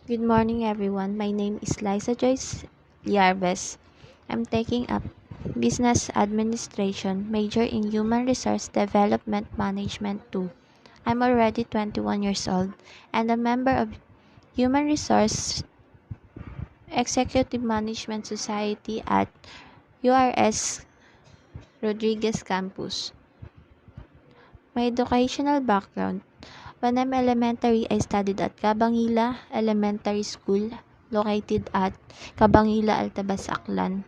Good morning, everyone. My name is Liza Joyce Liarves. I'm taking up Business Administration, major in Human Resource Development Management 2. I'm already 21 years old and a member of Human Resource Executive Management Society at URS Rodriguez Campus. My educational background. When I'm elementary, I studied at Cabangila Elementary School, located at Cabangila, Altabas, Aklan.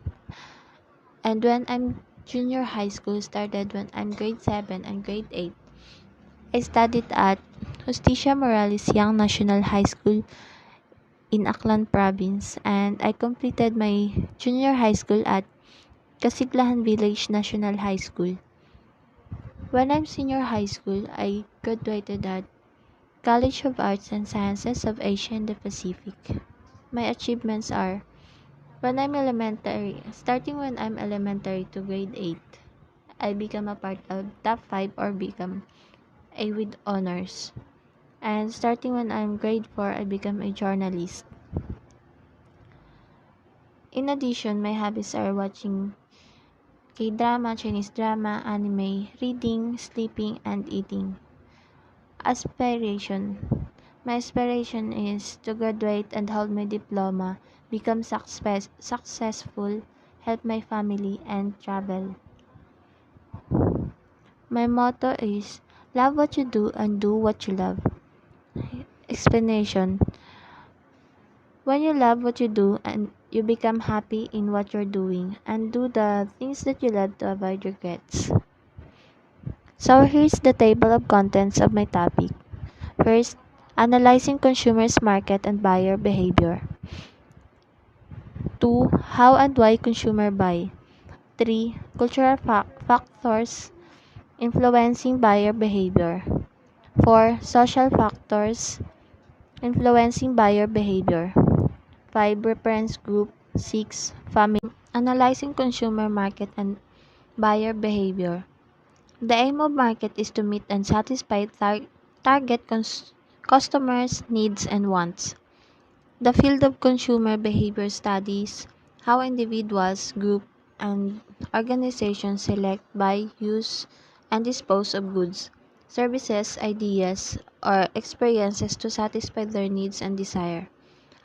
And when I'm junior high school, started when I'm grade 7 and grade 8. I studied at Justicia Morales Young National High School in Aklan Province, and I completed my junior high school at Kasiglahan Village National High School. When I'm senior high school, I graduated at College of Arts and Sciences of Asia and the Pacific. My achievements are starting when I'm elementary to grade 8, I become a part of top 5 or become A with honors. And starting when I'm grade 4, I become a journalist. In addition, my hobbies are watching K-drama, Chinese drama, anime, reading, sleeping, and eating. Aspiration. My aspiration is to graduate and hold my diploma, become successful, help my family, and travel. My motto is love what you do and do what you love. Explanation. When you love what you do and you become happy in what you're doing and do the things that you love to avoid regrets. So here's the table of contents of my topic. First, analyzing consumers' market and buyer behavior. 2. How and why consumer buy. 3. Cultural factors influencing buyer behavior. 4. Social factors influencing buyer behavior. 5. Reference group. 6. Family. Analyzing consumer market and buyer behavior. The aim of market is to meet and satisfy target customers' needs and wants. The field of consumer behavior studies how individuals, groups, and organizations select, buy, use, and dispose of goods, services, ideas, or experiences to satisfy their needs and desire.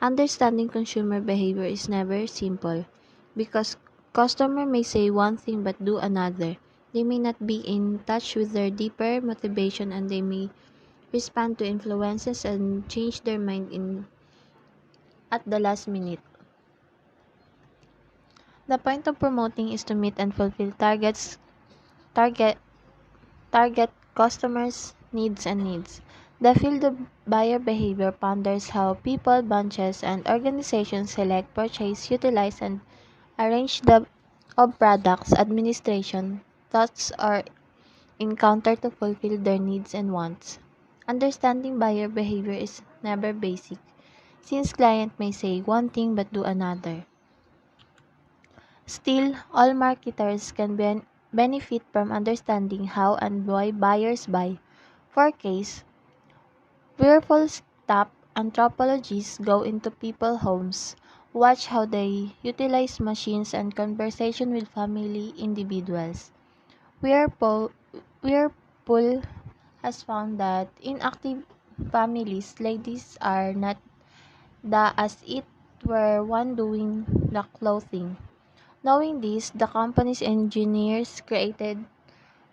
Understanding consumer behavior is never simple because customer may say one thing but do another. They may not be in touch with their deeper motivation and they may respond to influences and change their mind at the last minute. The point of promoting is to meet and fulfill target target customers' needs and needs. The field of buyer behavior ponders how people, bunches, and organizations select, purchase, utilize, and arrange the of products, administration, thoughts, or encounter to fulfill their needs and wants. Understanding buyer behavior is never basic, since client may say one thing but do another. Still, all marketers can benefit from understanding how and why buyers buy. For case, wearable stop anthropologists go into people's homes, watch how they utilize machines and conversation with family individuals. Whirlpool has found that in active families, ladies are not the as it were one doing the clothing. Knowing this, the company's engineers created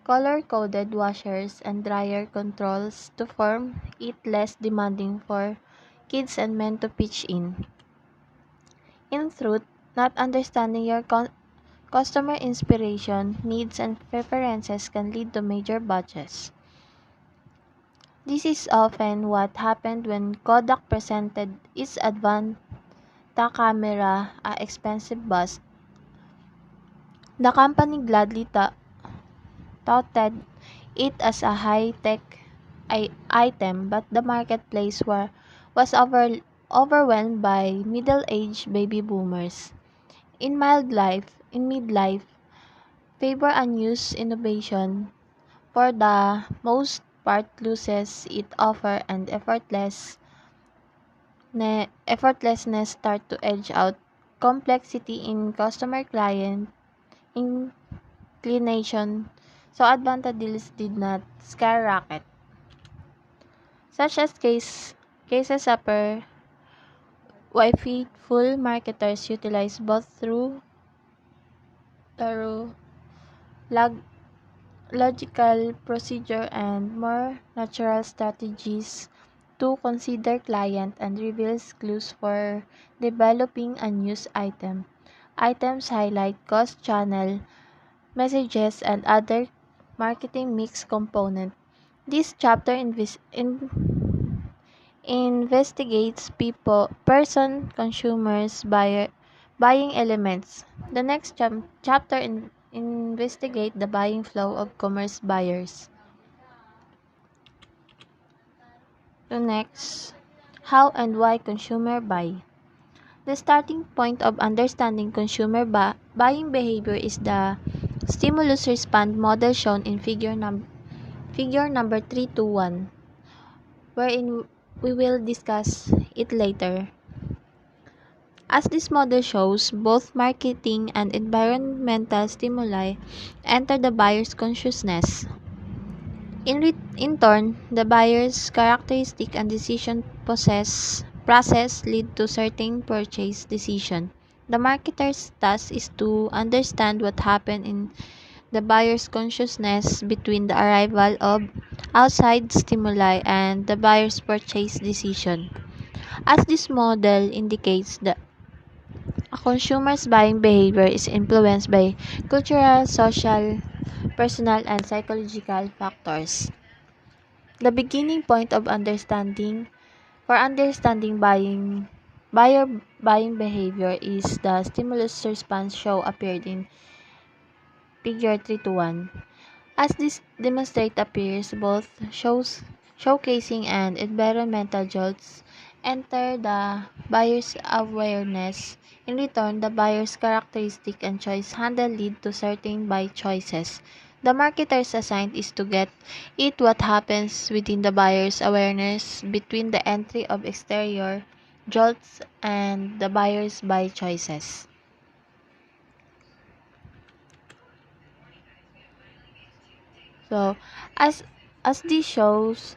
color-coded washers and dryer controls to form it less demanding for kids and men to pitch in. In truth, not understanding your customer inspiration, needs, and preferences can lead to major budgets. This is often what happened when Kodak presented its Advanta camera, a expensive bust. The company gladly touted it as a high-tech item, but the marketplace was overwhelmed by middle-aged baby boomers. In midlife, favor unused innovation for the most part loses its offer and effortless effortlessness start to edge out complexity in customer client inclination, so advantage deals did not skyrocket, such as cases upper why faithful marketers utilize both through log- logical procedure and more natural strategies to consider client and reveals clues for developing a news item. Items highlight cost channel, messages, and other marketing mix component. This chapter investigates person, consumers, buying elements. The next chapter investigate the buying flow of commerce buyers. The next, how and why consumer buy. The starting point of understanding consumer buying behavior is the stimulus response model shown in figure number 321, wherein we will discuss it later. As this model shows, both marketing and environmental stimuli enter the buyer's consciousness. In turn, the buyer's characteristic and decision process lead to certain purchase decision. The marketer's task is to understand what happened in the buyer's consciousness between the arrival of outside stimuli and the buyer's purchase decision. As this model indicates, a consumer's buying behavior is influenced by cultural, social, personal, and psychological factors. The beginning point of understanding buyer buying behavior is the stimulus response show appeared in figure 3 to 1. As this demonstrate appears, both showcasing and environmental jolts enter the buyer's awareness. In return, the buyer's characteristic and choice handle lead to certain buy choices. The marketer's assigned is to get it what happens within the buyer's awareness between the entry of exterior jolts and the buyer's buy choices. So, as as this shows,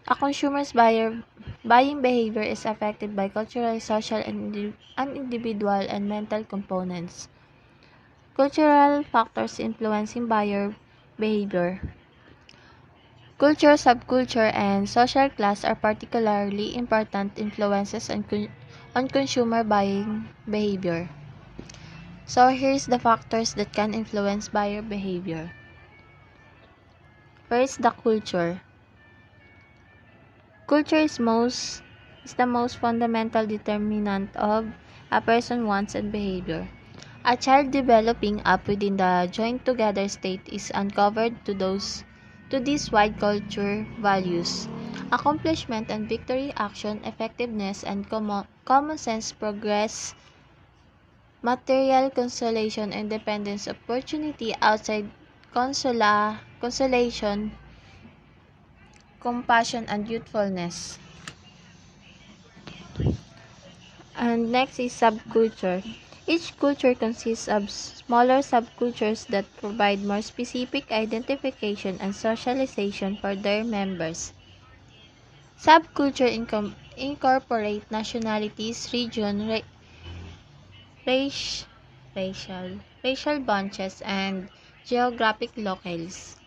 a consumer's buying behavior is affected by cultural, social, and individual and mental components. Cultural factors influencing buyer behavior. Culture, subculture, and social class are particularly important influences on consumer buying behavior. So here's the factors that can influence buyer behavior. First, the culture. Culture is the most fundamental determinant of a person's wants and behavior. A child developing up within the joined together state is uncovered to these wide culture values. Accomplishment and victory, action, effectiveness, and common sense, progress, material consolation, independence, opportunity outside consolation, compassion, and youthfulness. And next is subculture. Each culture consists of smaller subcultures that provide more specific identification and socialization for their members. Subculture incorporate nationalities, race, racial bunches, and geographic locales.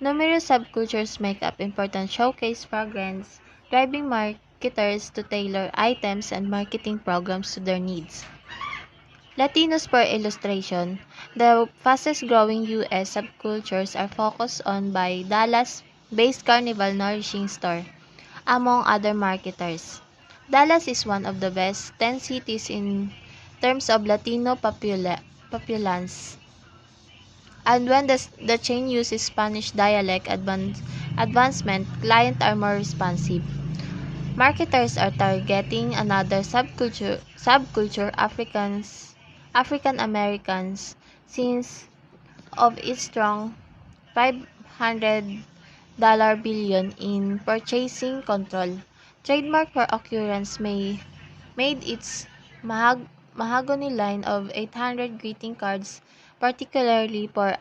Numerous subcultures make up important showcase programs, driving marketers to tailor items and marketing programs to their needs. Latinos per illustration, the fastest growing U.S. subcultures are focused on by Dallas-based Carnival Nourishing Store, among other marketers. Dallas is one of the best 10 cities in terms of Latino populance. And when the chain uses Spanish dialect advancement, clients are more responsive. Marketers are targeting another subculture African Americans since of its strong $500 billion in purchasing control. Trademark for occurrence may made its mahogany line of 800 greeting cards particularly for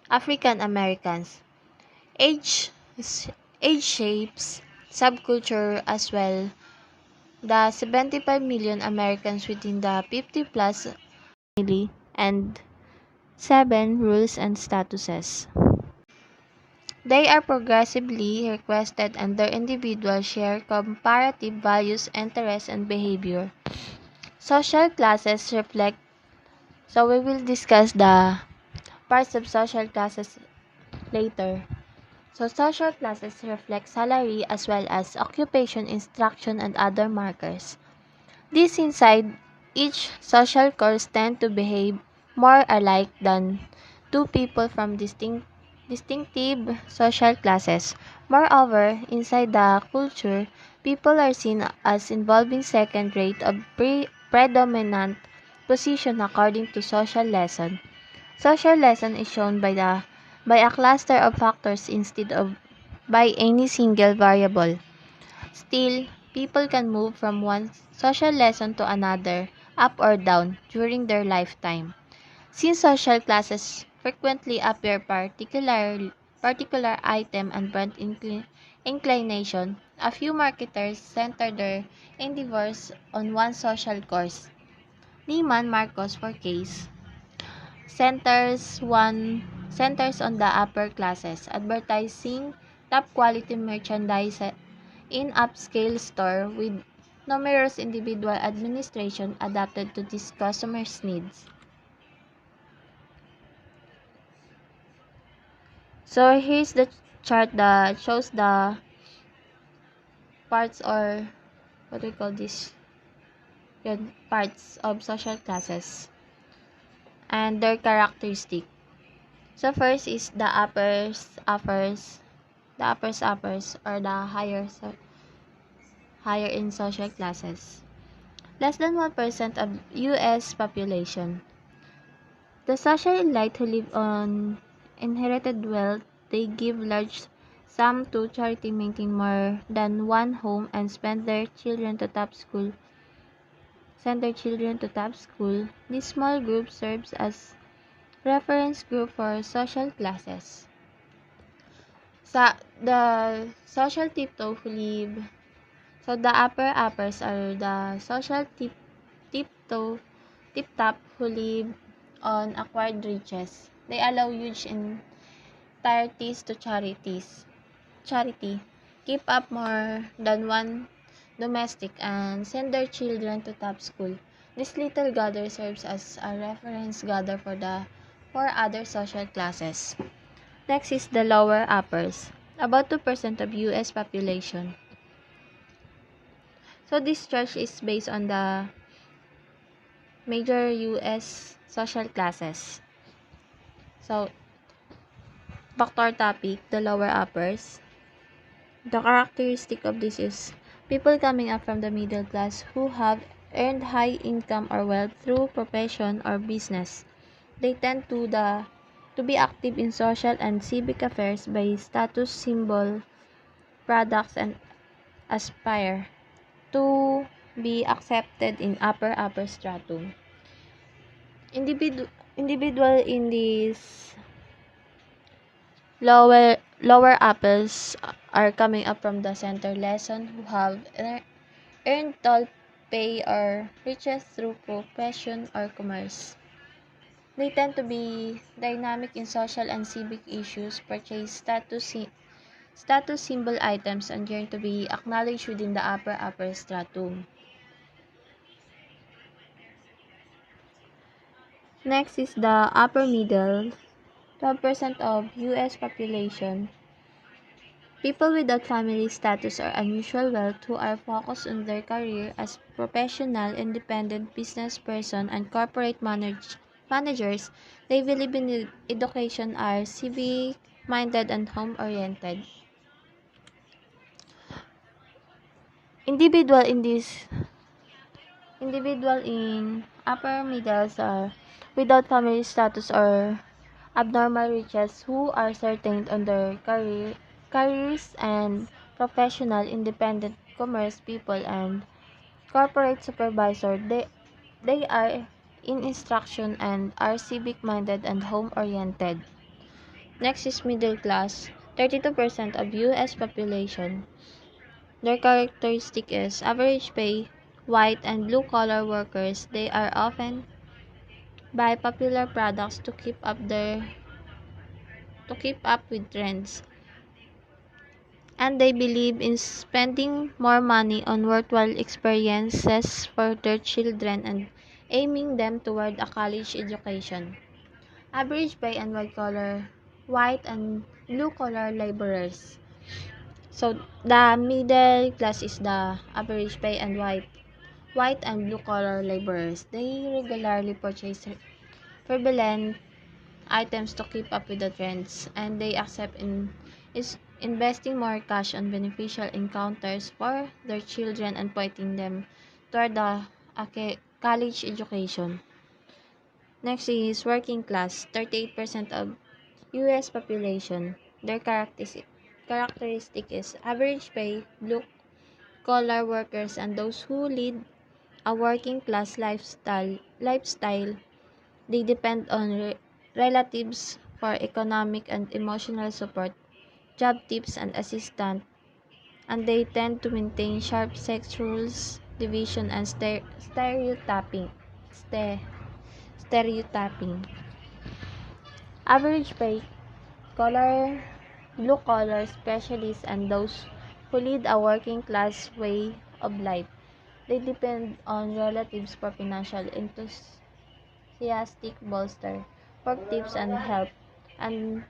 African Americans. Age, age shapes subculture as well. The 75 million Americans within the 50 plus family and 7 rules and statuses. They are progressively requested and their individuals share comparative values, interests, and behavior. Social classes reflect, so we will discuss the parts of social classes later. So social classes reflect salary as well as occupation, instruction, and other markers. These inside each social course tend to behave more alike than two people from distinctive social classes. Moreover, inside the culture, people are seen as involving second rate of predominant position according to social lesson. Social lesson is shown by a cluster of factors instead of by any single variable. Still, people can move from one social lesson to another, up or down, during their lifetime. Since social classes frequently appear particular item and brand inclination, a few marketers center their endeavors on one social course. Neiman Marcus for case centers on the upper classes, advertising top quality merchandise in upscale store with numerous individual administration adapted to these customers' needs. So here's the chart that shows the parts or what do we call this? Yun, parts of social classes and their characteristic. So first is the uppers or the higher in social classes. Less than 1% of US population. The social elite who live on inherited wealth, they give large sum to charity, maintain more than one home, and send their children to top school. This small group serves as reference group for social classes. The social tiptoe who live, so the uppers are the social tiptoe tip top who live on acquired riches. They allow huge entireties to charity, keep up more than one domestic, and send their children to top school. This little gather serves as a reference gather for the four other social classes. Next is the lower uppers, about 2% of US population. So this chart is based on the major US social classes. So back to our topic, the lower uppers. The characteristic of this is people coming up from the middle class who have earned high income or wealth through profession or business. They tend to be active in social and civic affairs by status symbol products and aspire to be accepted in upper stratum. Individual in this lower uppers are coming up from the center lesson who have earned tall pay or riches through profession or commerce. They tend to be dynamic in social and civic issues, purchase status symbol items, and yearn to be acknowledged within the upper stratum. Next is the upper middle, 12% of US population. People without family status or unusual wealth who are focused on their career as professional, independent business person and corporate managers, they believe in education, are civic-minded and home-oriented. Individual in this Individual in upper middles are without family status or abnormal riches who are certain on their careers and professional independent commerce people and Corporate supervisor, they are in instruction and are civic-minded and home-oriented. Next is middle class, 32% of U.S. population. Their characteristic is average pay, white and blue-collar workers. They are often buy popular products to keep up with trends. And they believe in spending more money on worthwhile experiences for their children and aiming them toward a college education. Average pay and white and blue collar laborers. So the middle class is the average pay and white and blue collar laborers. They regularly purchase prevalent items to keep up with the trends, and they accept is investing more cash on beneficial encounters for their children and pointing them toward the college education. Next is working class, 38% of U.S. population. Their characteristic is average pay, blue-collar workers, and those who lead a working class lifestyle. They depend on relatives for economic and emotional support, job tips and assistance, and they tend to maintain sharp sex rules, division, and Ste- stereotyping. Average pay, collar, blue collar specialists, and those who lead a working class way of life. They depend on relatives for financial enthusiastic bolster, work tips and help, and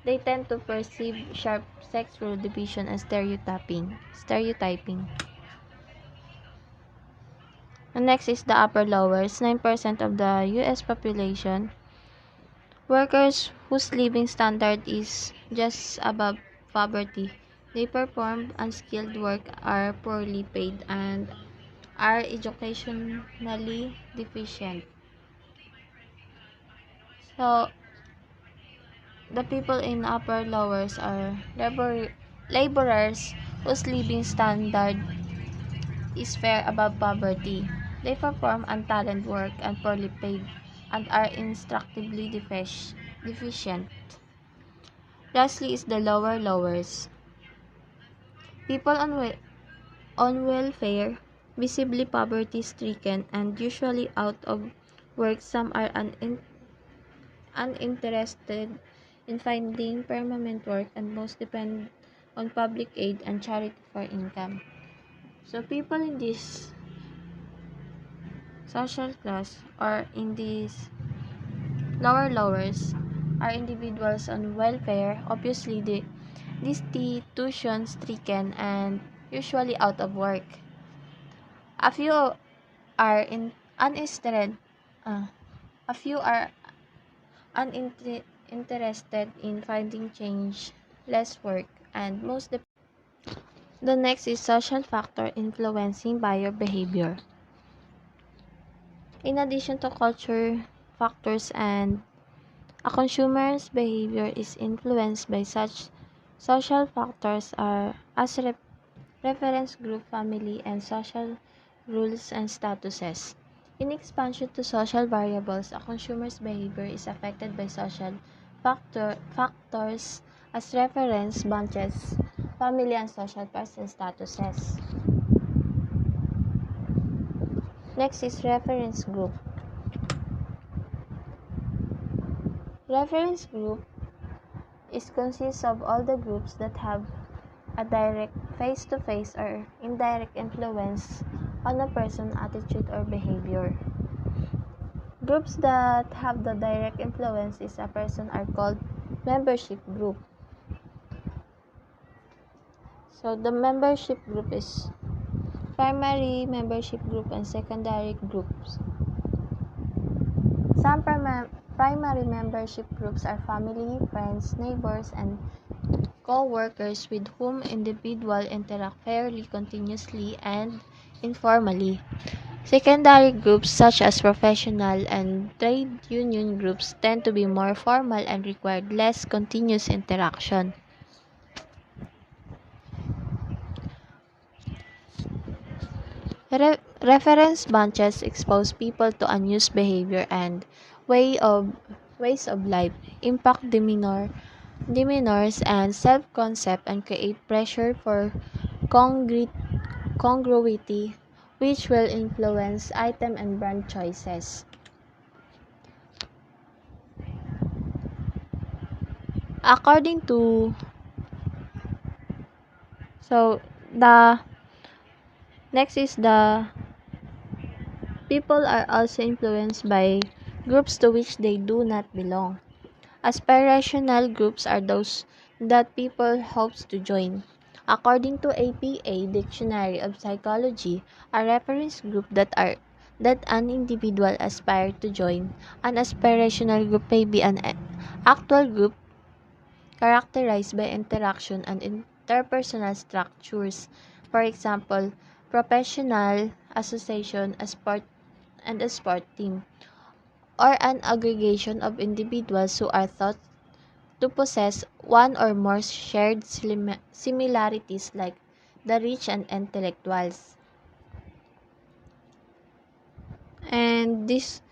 they tend to perceive sharp sex rule division and stereotyping. And next is the upper lowers, 9% of the US population. Workers whose living standard is just above poverty. They perform unskilled work, are poorly paid, and are educationally deficient. So, the people in upper lowers are laborers whose living standard is far above poverty. They perform untalented work and poorly paid and are instructively deficient. Lastly is the lower lowers. People on welfare, visibly poverty-stricken and usually out of work. Some are uninterested in finding permanent work and most depend on public aid and charity for income. So people in this social class or in these lower lowers are individuals on welfare, obviously destitution stricken and usually out of work. A few are uninterested uh, a few are uninterested in finding change, less work, and the next is social factor influencing buyer behavior. In addition to culture factors and a consumer's behavior is influenced by such social factors are as reference group, family, and social rules and statuses. In expansion to social variables, a consumer's behavior is affected by social factors as reference bunches, family, and social person statuses. Next is reference group. Reference group consists of all the groups that have a direct face-to-face or indirect influence on a person's attitude or behavior. Groups that have the direct influence is a person are called membership group. So the membership group is primary membership group and secondary groups. Some primary membership groups are family, friends, neighbors, and co-workers with whom individuals interact fairly continuously and informally. Secondary groups such as professional and trade union groups tend to be more formal and require less continuous interaction. Reference bunches expose people to unused behavior and way of ways of life, impact demeanors and self-concept, and create pressure for congruity, which will influence item and brand choices. According to so the next is the people are also influenced by groups to which they do not belong. Aspirational groups are those that people hopes to join. According to APA Dictionary of Psychology, a reference group that an individual aspires to join. An aspirational group may be an actual group characterized by interaction and interpersonal structures. For example, professional association, a sport team, or an aggregation of individuals who are thought to possess one or more shared similarities like the rich and intellectuals. And these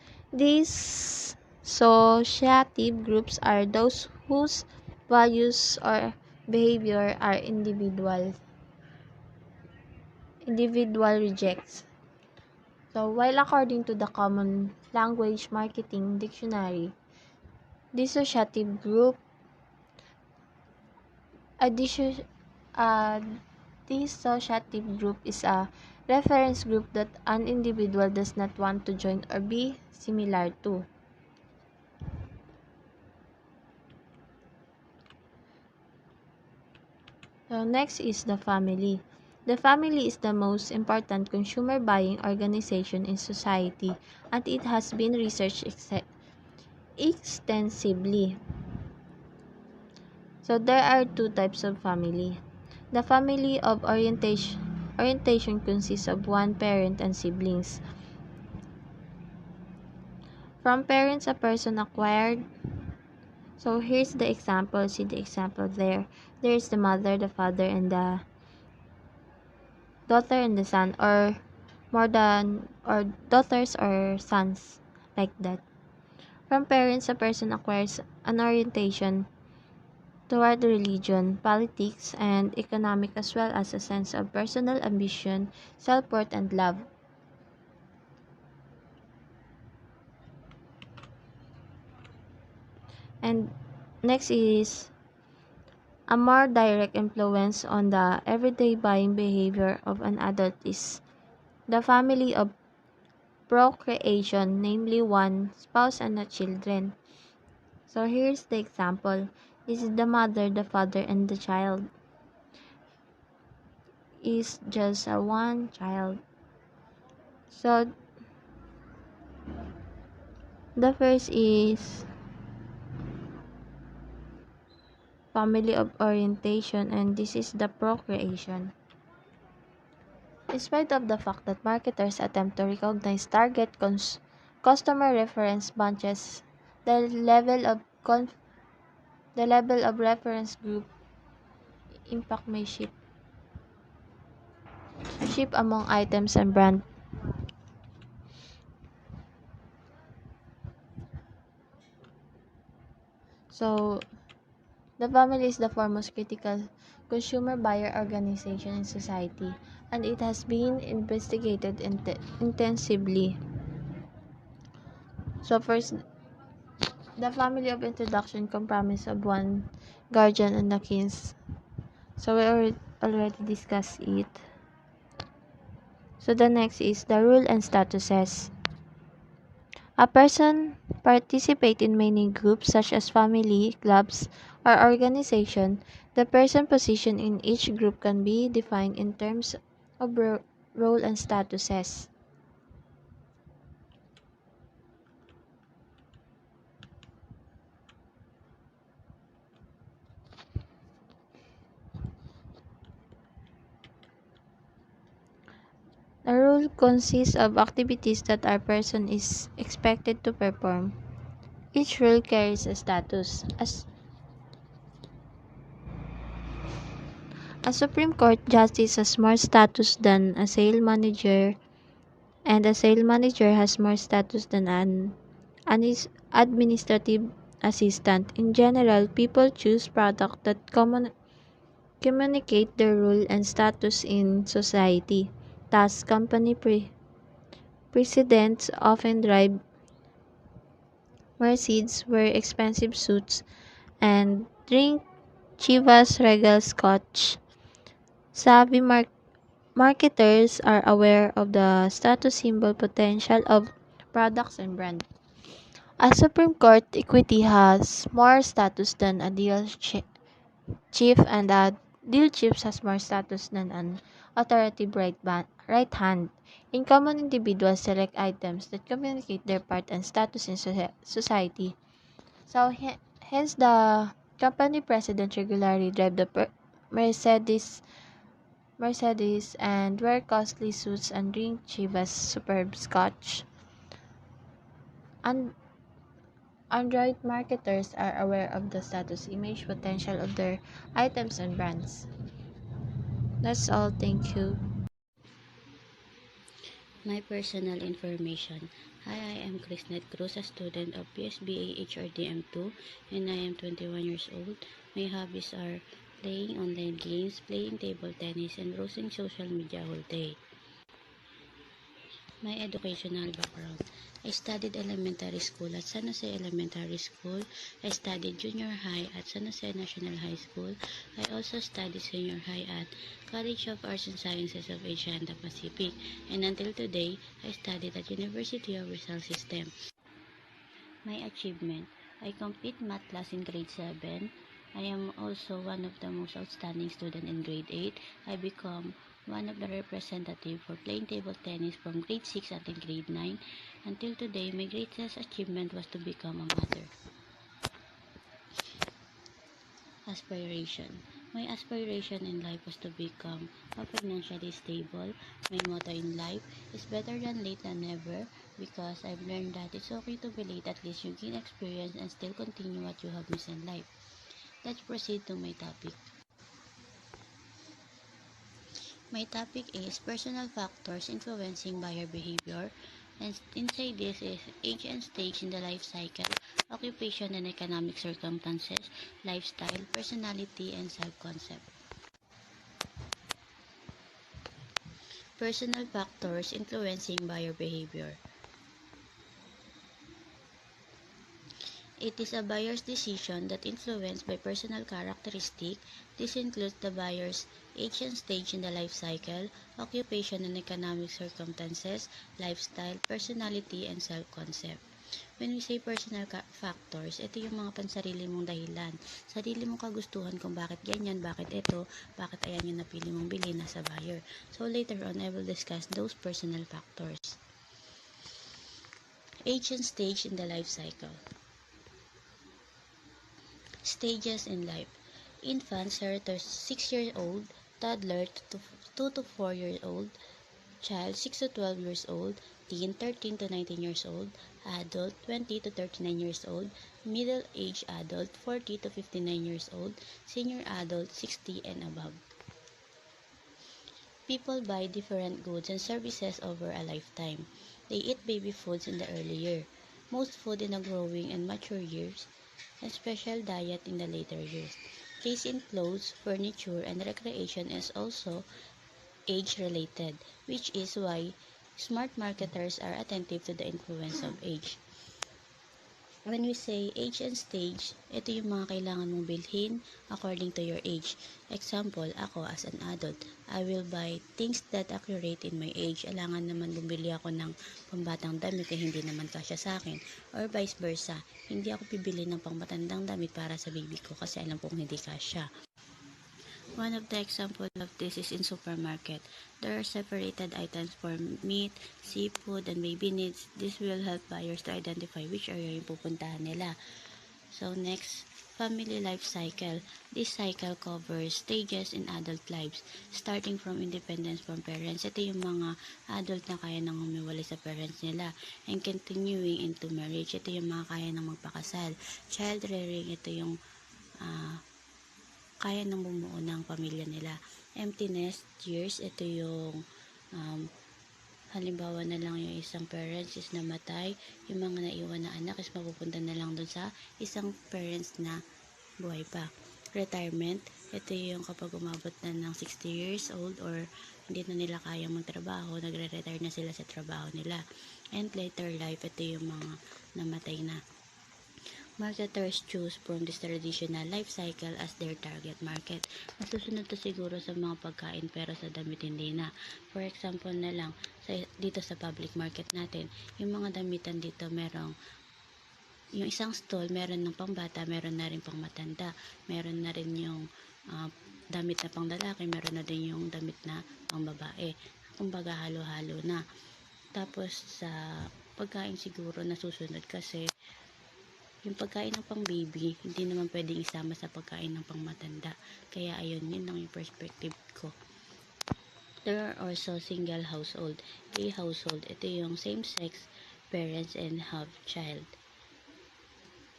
associative groups are those whose values or behavior are individual rejects. So while according to the Common Language Marketing Dictionary, dissociative group addition a dissociative group is a reference group that an individual does not want to join or be similar to. So next is the family. The family is the most important consumer buying organization in society, and it has been researched extensively. So there are two types of family. The family of orientation consists of one parent and siblings. From parents a person acquired. So here's the example. See the example there. There's the mother, the father, and the daughter and the son, or more than or daughters or sons, like that. From parents a person acquires an orientation toward religion, politics, and economic, as well as a sense of personal ambition, self-worth, and love. And next is a more direct influence on the everyday buying behavior of an adult is the family of procreation, namely one spouse and the children. So here's the example. This is the mother, the father, and the child. Is just a one child. So the first is family of orientation, and this is the procreation. In spite of the fact that marketers attempt to recognize target customer reference bunches, the level of reference group impact may shift among items and brand. So the family is the foremost critical consumer buyer organization in society, and it has been investigated intensively. So first, the family of introduction comprises of one guardian and the kids. So we already discussed it. So the next is the rule and statuses. A person participate in many groups such as family, clubs, or organization. The person position in each group can be defined in terms of role and statuses. The rule consists of activities that a person is expected to perform. Each role carries a status. A Supreme Court justice has more status than a sale manager, and a sales manager has more status than an administrative assistant. In general, people choose products that communicate their role and status in society. Thus, company presidents often drive Mercedes, wear expensive suits, and drink Chivas Regal Scotch. Savvy marketers are aware of the status symbol potential of products and brands. A Supreme Court equity has more status than a chief, and a deal chief has more status than an authoritative right hand. In common, individuals select items that communicate their part and status in society. So, hence the company president regularly drive the Mercedes and wear costly suits and drink Chivas superb scotch. And Android marketers are aware of the status image potential of their items and brands. That's all. Thank you. My personal information. Hi, I am Chrisnet Cruz, a student of PSBA HRDM2, and I am 21 years old. My hobbies are playing online games, playing table tennis, and browsing social media all day. My educational background. I studied elementary school at San Jose Elementary School. I studied junior high at San Jose National High School. I also studied senior high at College of Arts and Sciences of Asia and the Pacific. And until today, I studied at University of Rizal System. My achievement. I complete math class in grade 7. I am also one of the most outstanding student in grade 8. I become one of the representative for playing table tennis from grade 6 until grade 9. Until today, my greatest achievement was to become a mother. Aspiration. My aspiration in life was to become financially stable. My motto in life is better than late than never, because I've learned that it's okay to be late, at least you gain experience and still continue what you have missed in life. Let's proceed to my topic. My topic is personal factors influencing buyer behavior, and inside this is age and stage in the life cycle, occupation and economic circumstances, lifestyle, personality, and self-concept. Personal factors influencing buyer behavior. It is a buyer's decision that influenced by personal characteristic. This includes the buyer's age and stage in the life cycle, occupation and economic circumstances, lifestyle, personality, and self-concept. When we say personal factors, ito yung mga pansarili mong dahilan. Sarili mong kagustuhan kung bakit ganyan, bakit ito, bakit ayan yung napili mong bilhin nasa buyer. So later on, I will discuss those personal factors. Age and stage in the life cycle. Stages in life. Infants are 6-year-old, toddler 2 to 4-year-old, child 6 to 12 years old, teen 13 to 19 years old, adult 20 to 39 years old, middle-aged adult 40 to 59 years old, senior adult 60 and above. People buy different goods and services over a lifetime. They eat baby foods in the early year, most food in the growing and mature years, and special diet in the later years. Taste in clothes, furniture, and recreation is also age-related, which is why smart marketers are attentive to the influence of age. When we say age and stage, ito yung mga kailangan mong bilhin according to your age. Example, ako as an adult, I will buy things that accurate in my age. Alangan naman bumili ako ng pambatang damit eh hindi naman kasya sa akin. Or vice versa, hindi ako bibili ng pangmatandang damit para sa baby ko kasi alam kong hindi kasya. One of the examples of this is in supermarket. There are separated items for meat, seafood, and baby needs. This will help buyers to identify which area yung pupuntahan nila. So next, family life cycle. This cycle covers stages in adult lives, starting from independence from parents. Ito yung mga adult na kaya nang humiwalay sa parents nila, and continuing into marriage. Ito yung mga kaya nang magpakasal. Child rearing, ito yung kaya nang bumuo ng pamilya nila. Empty nest years, ito yung Halimbawa na lang yung isang parents is namatay, yung mga naiwan na anak is mapupunta na lang dun sa isang parents na buhay pa. Retirement, ito yung kapag umabot na ng 60 years old or hindi na nila kayang magtrabaho, nagre-retire na sila sa trabaho nila. And later life, ito yung mga namatay na. Marketers choose from this traditional life cycle as their target market. Masusunod to siguro sa mga pagkain pero sa damit hindi na. For example na lang, dito sa public market natin, yung mga damitan dito yung isang stall, meron ng pangbata, meron na rin pang matanda, meron na rin yung damit na pang lalaki, meron na din yung damit na pang babae. Kumbaga halo-halo na. Tapos sa pagkain siguro nasusunod kasi yung pagkain ng pang baby, hindi naman pwedeng isama sa pagkain ng pang matanda. Kaya ayun, yun lang yung perspective ko. There are also single household. A household, ito yung same-sex parents and have child.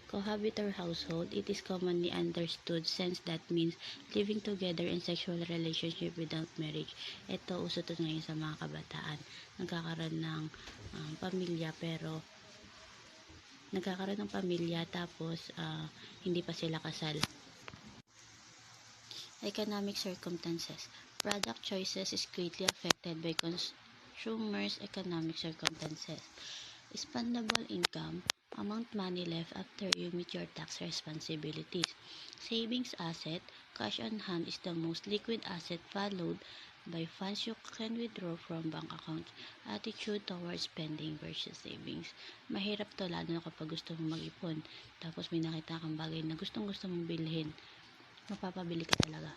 Cohabitor household, it is commonly understood since that means living together in sexual relationship without marriage. Ito, uso to ngayon sa mga kabataan. Nagkakaroon ng pamilya tapos hindi pa sila kasal. Economic circumstances. Product choices is greatly affected by consumers' economic circumstances. Spendable income, amount money left after you meet your tax responsibilities. Savings asset, cash on hand is the most liquid asset followed by funds you can withdraw from bank accounts. Attitude towards spending versus savings. Mahirap to lalo na kapag gusto mong mag-ipon. Tapos may nakita kang bagay na gusto mong bilhin. Mapapabili ka talaga.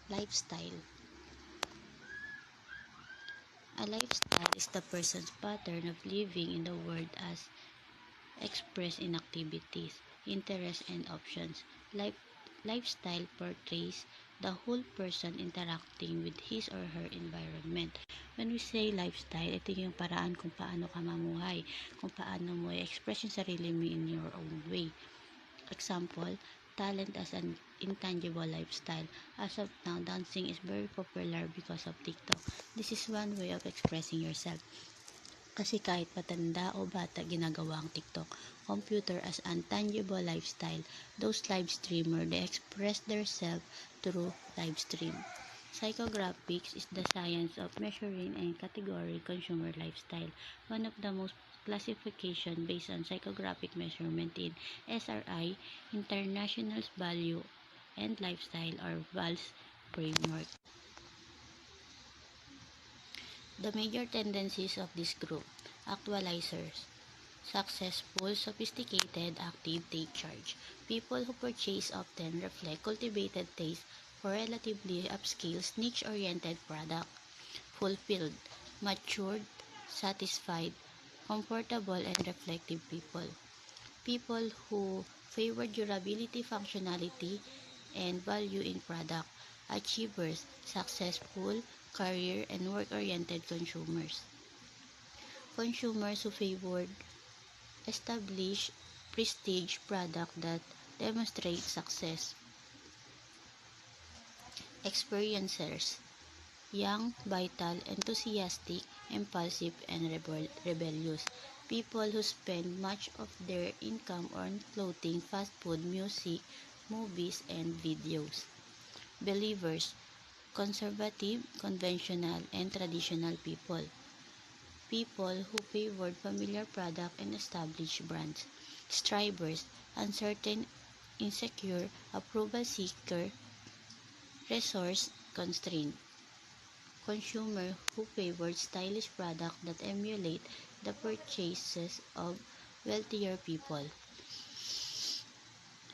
Lifestyle. A lifestyle is the person's pattern of living in the world as expressed in activities, interests, and options. Lifestyle portrays the whole person interacting with his or her environment. When we say lifestyle, ito yung paraan kung paano ka mamuhay, kung paano mo i-express yung sarili mo in your own way. Example, talent as an intangible lifestyle. As of now, dancing is very popular because of TikTok. This is one way of expressing yourself. Kasi kahit patanda o bata ginagawa ang TikTok. Computer as an tangible lifestyle. Those live streamer, they express themselves through live stream. Psychographics is the science of measuring and categorizing consumer lifestyle. One of the most classification based on psychographic measurement in SRI, International Value and Lifestyle or VALS framework. The major tendencies of this group: actualizers, successful, sophisticated, active, take charge. People who purchase often reflect cultivated taste for relatively upscale, niche-oriented product. Fulfilled, matured, satisfied, comfortable, and reflective people. People who favor durability, functionality, and value in product. Achievers, successful, career, and work-oriented consumers. Consumers who favored established prestige product that demonstrate success. Experiencers, young, vital, enthusiastic, impulsive, and rebellious. People who spend much of their income on clothing, fast food, music, movies, and videos. Believers, conservative, conventional, and traditional people. People who favored familiar product and established brands. Strivers, uncertain, insecure, approval seeker, resource constrained. Consumer who favored stylish products that emulate the purchases of wealthier people.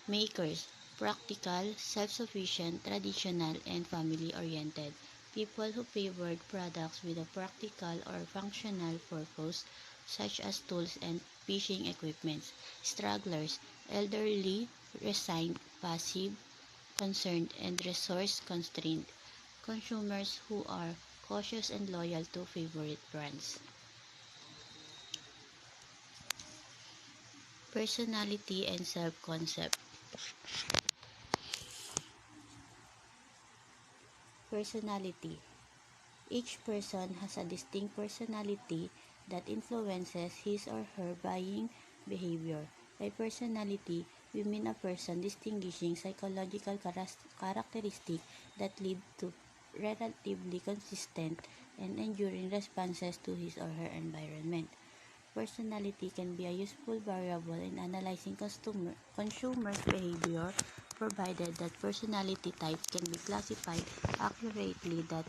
Makers, practical, self-sufficient, traditional, and family-oriented. People who favored products with a practical or functional purpose, such as tools and fishing equipment. Strugglers, elderly, resigned, passive, concerned, and resource-constrained. Consumers who are cautious and loyal to favorite brands. Personality and self-concept. Personality. Each person has a distinct personality that influences his or her buying behavior. By personality, we mean a person distinguishing psychological characteristics that lead to relatively consistent and enduring responses to his or her environment. Personality can be a useful variable in analyzing consumers' behavior, provided that personality types can be classified accurately, that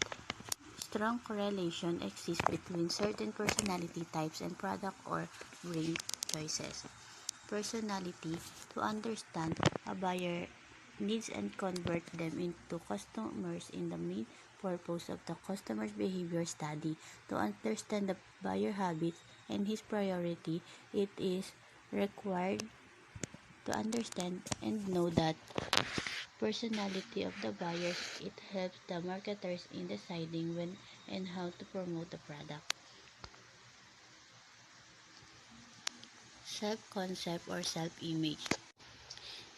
strong correlation exists between certain personality types and product or brand choices. Personality: to understand a buyer needs and convert them into customers in the main purpose of the customer's behavior study. To understand the buyer habits and his priority, it is required to understand and know that personality of the buyers. It helps the marketers in deciding when and how to promote the product. Self-concept or self-image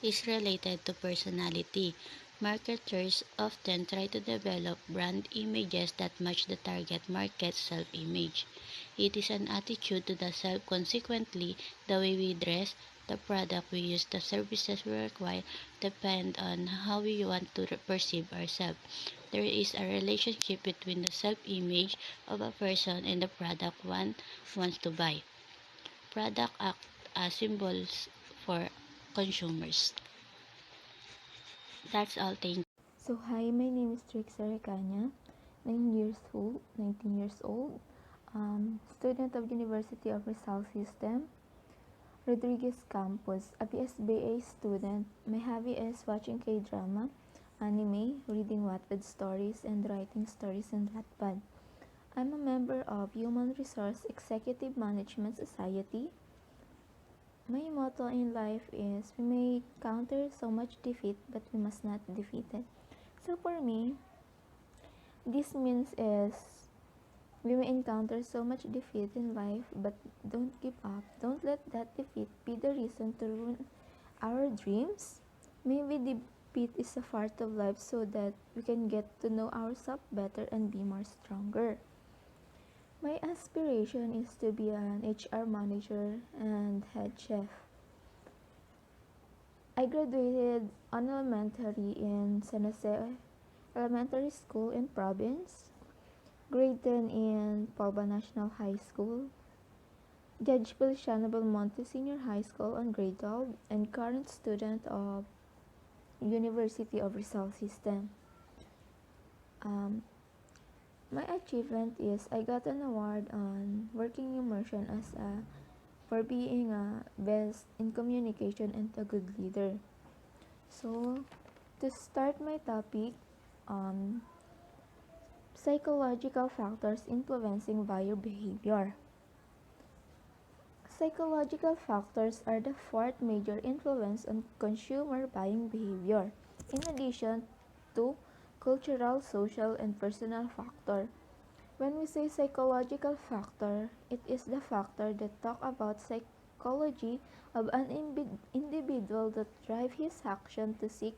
is related to personality. Marketers often try to develop brand images that match the target market's self-image. It is an attitude to the self. Consequently, the way we dress, the product we use, the services we require depend on how we want to perceive ourselves. There is a relationship between the self-image of a person and the product one wants to buy. Product act as symbols for consumers. That's all. Thank you. So hi, my name is Trix Aricanya, 19 years old, student of University of Rizal System, Rodriguez Campus, a PSBA student. My hobby is watching K-drama, anime, reading Wattpad stories, and writing stories in Wattpad. I'm a member of Human Resource Executive Management Society. My motto in life is we may encounter so much defeat, but we must not defeat it. So for me, this means is we may encounter so much defeat in life, but don't give up. Don't let that defeat be the reason to ruin our dreams. Maybe defeat is a part of life so that we can get to know ourselves better and be more stronger. My aspiration is to be an HR manager and head chef. I graduated on elementary in San Jose Elementary School in province, grade 10 in Palba National High School, Judge Feliciano Belmonte Senior High School on grade 12, and current student of University of Rizal System. My achievement is I got an award on working immersion for being a best in communication and a good leader. So to start my topic, psychological factors influencing buyer behavior. Psychological factors are the fourth major influence on consumer buying behavior, in addition to cultural, social, and personal factor. When we say psychological factor, it is the factor that talk about psychology of an individual that drive his action to seek.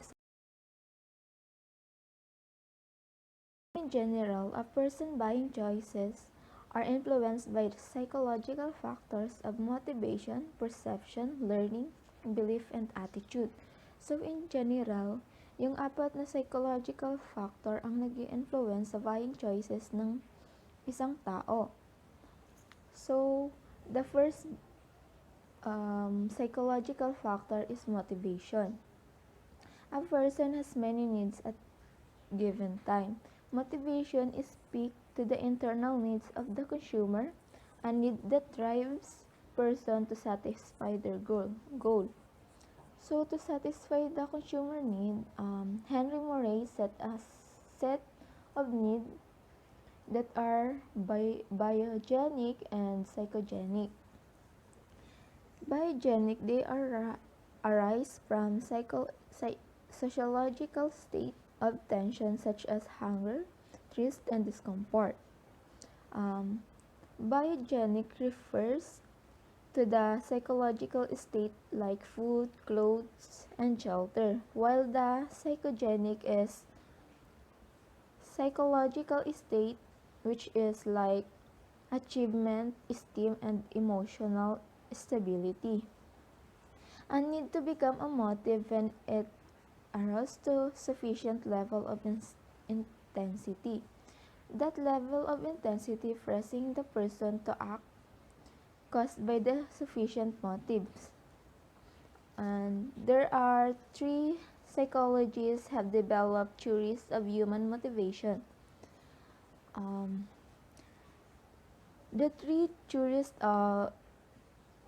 In general, a person buying choices are influenced by the psychological factors of motivation, perception, learning, belief, and attitude. So in general, yung apat na psychological factor ang nag-i-influence sa buying choices ng isang tao. So, the first psychological factor is motivation. A person has many needs at given time. Motivation is speak to the internal needs of the consumer, a need that drives person to satisfy their goal. So to satisfy the consumer need, Henry Moray set a set of needs that are biogenic and psychogenic. Biogenic, they arise from sociological state of tension such as hunger, thirst, and discomfort. Biogenic refers to the psychological state like food, clothes, and shelter, while the psychogenic is psychological state which is like achievement, esteem, and emotional stability. A need to become a motive when it aroused to sufficient level of intensity. That level of intensity pressing the person to act caused by the sufficient motives. And there are three psychologists have developed theories of human motivation. Um, the three theorists are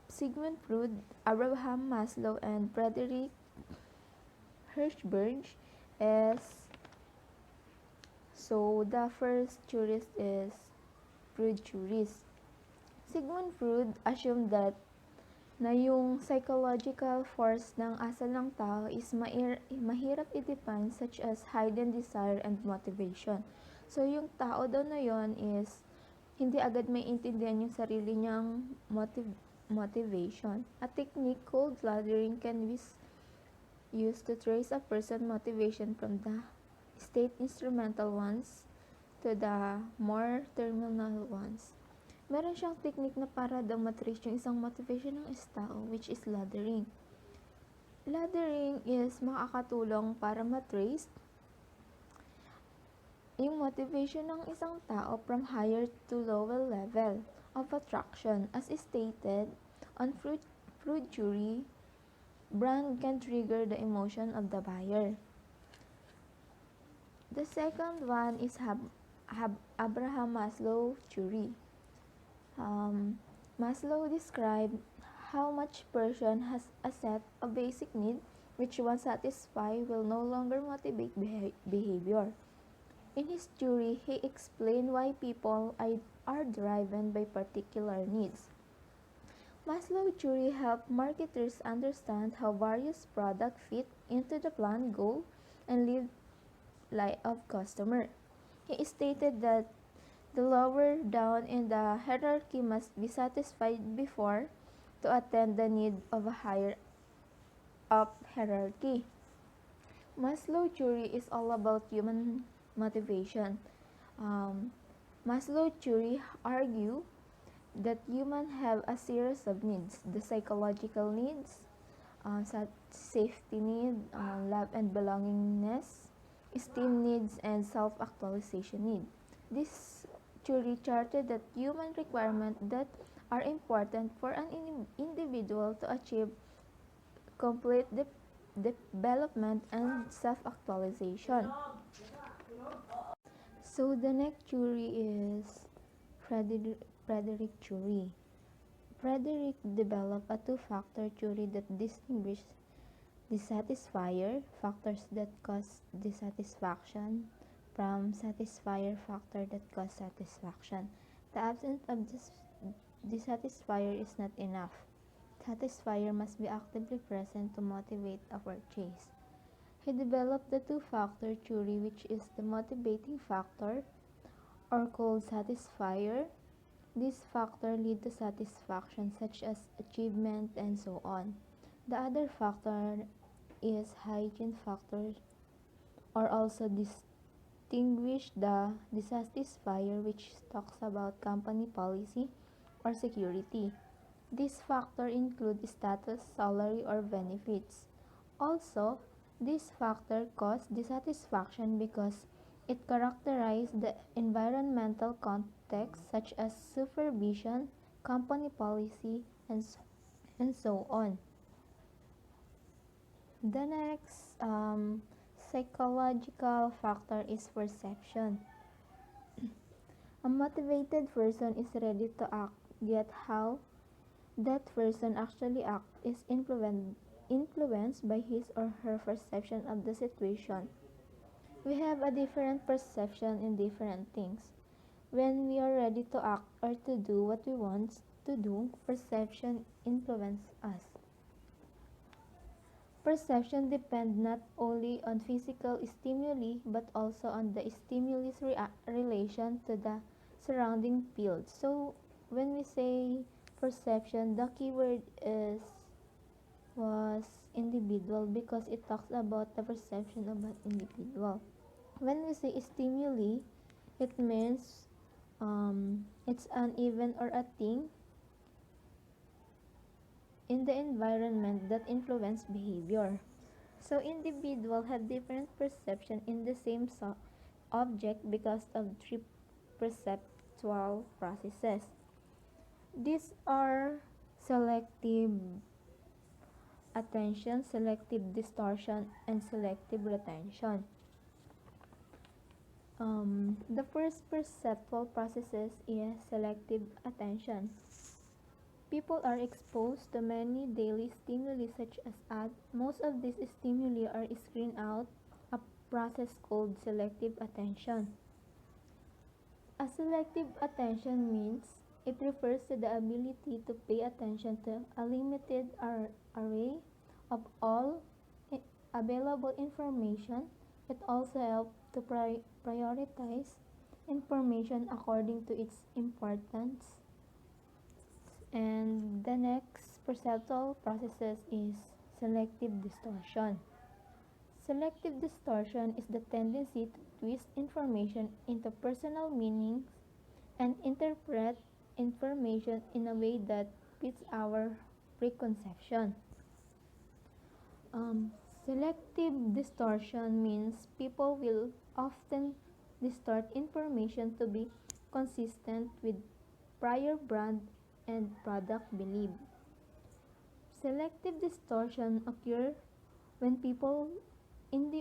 Sigmund Freud, Abraham Maslow, and Frederick Hirschberg is so the first theorist is Freud theorist. Sigmund Freud assumed that na yung psychological force ng asal ng tao is mahirap i-define such as hidden desire and motivation. So, yung tao daw na yon is hindi agad may intindihan yung sarili niyang motivation. A technique called laddering can be used to trace a person's motivation from the state instrumental ones to the more terminal ones. Meron siyang technique na para daw matrace yung isang motivation ng tao, which is laddering. Laddering is makakatulong para matrace yung motivation ng isang tao from higher to lower level of attraction. As stated on Freud theory, brand can trigger the emotion of the buyer. The second one is Abraham Maslow theory. Maslow described how much person has a set of basic needs which once satisfied will no longer motivate behavior. In his theory, he explained why people are driven by particular needs. Maslow theory helped marketers understand how various products fit into the planned goal and life of customer. He stated that the lower down in the hierarchy must be satisfied before to attend the need of a higher up hierarchy. Maslow theory is all about human motivation. Maslow theory argue that humans have a series of needs: the psychological needs, safety need, love and belongingness, esteem needs, and self-actualization need. This theory charted that human requirements that are important for an individual to achieve complete development and self-actualization. So the next theory is Frederick theory. Frederick developed a two-factor theory that distinguishes dissatisfier factors that cause dissatisfaction from satisfier factor that cause satisfaction. The absence of this dissatisfier is not enough. Satisfier must be actively present to motivate a purchase. He developed the two-factor theory, which is the motivating factor or called satisfier. These factors lead to satisfaction such as achievement and so on. The other factor is hygiene factor or also distinguish the dissatisfier, which talks about company policy or security. These factors include status, salary, or benefits. Also, this factor cause dissatisfaction because it characterizes the environmental context such as supervision, company policy, and so on. The next psychological factor is perception. A motivated person is ready to act, yet how that person actually acts is influenced by his or her perception of the situation. We have a different perception in different things. When we are ready to act or to do what we want to do, perception influences us. Perception depends not only on physical stimuli but also on the stimulus relation to the surrounding field. So, when we say perception, the keyword was individual because it talks about the perception of an individual. When we say stimuli, it means It's an event or a thing in the environment that influence behavior. So individuals have different perception in the same object because of three perceptual processes. These are selective attention, selective distortion, and selective retention. The first perceptual processes is selective attention. People are exposed to many daily stimuli such as ads. Most of these stimuli are screened out, a process called selective attention. A selective attention means it refers to the ability to pay attention to a limited array of all available information. It also helps to prioritize information according to its importance. And the next perceptual process is selective distortion. Selective distortion is the tendency to twist information into personal meanings and interpret information in a way that fits our preconception. Um, Selective distortion means people will often distort information to be consistent with prior brand and product belief. Selective distortion occurs when people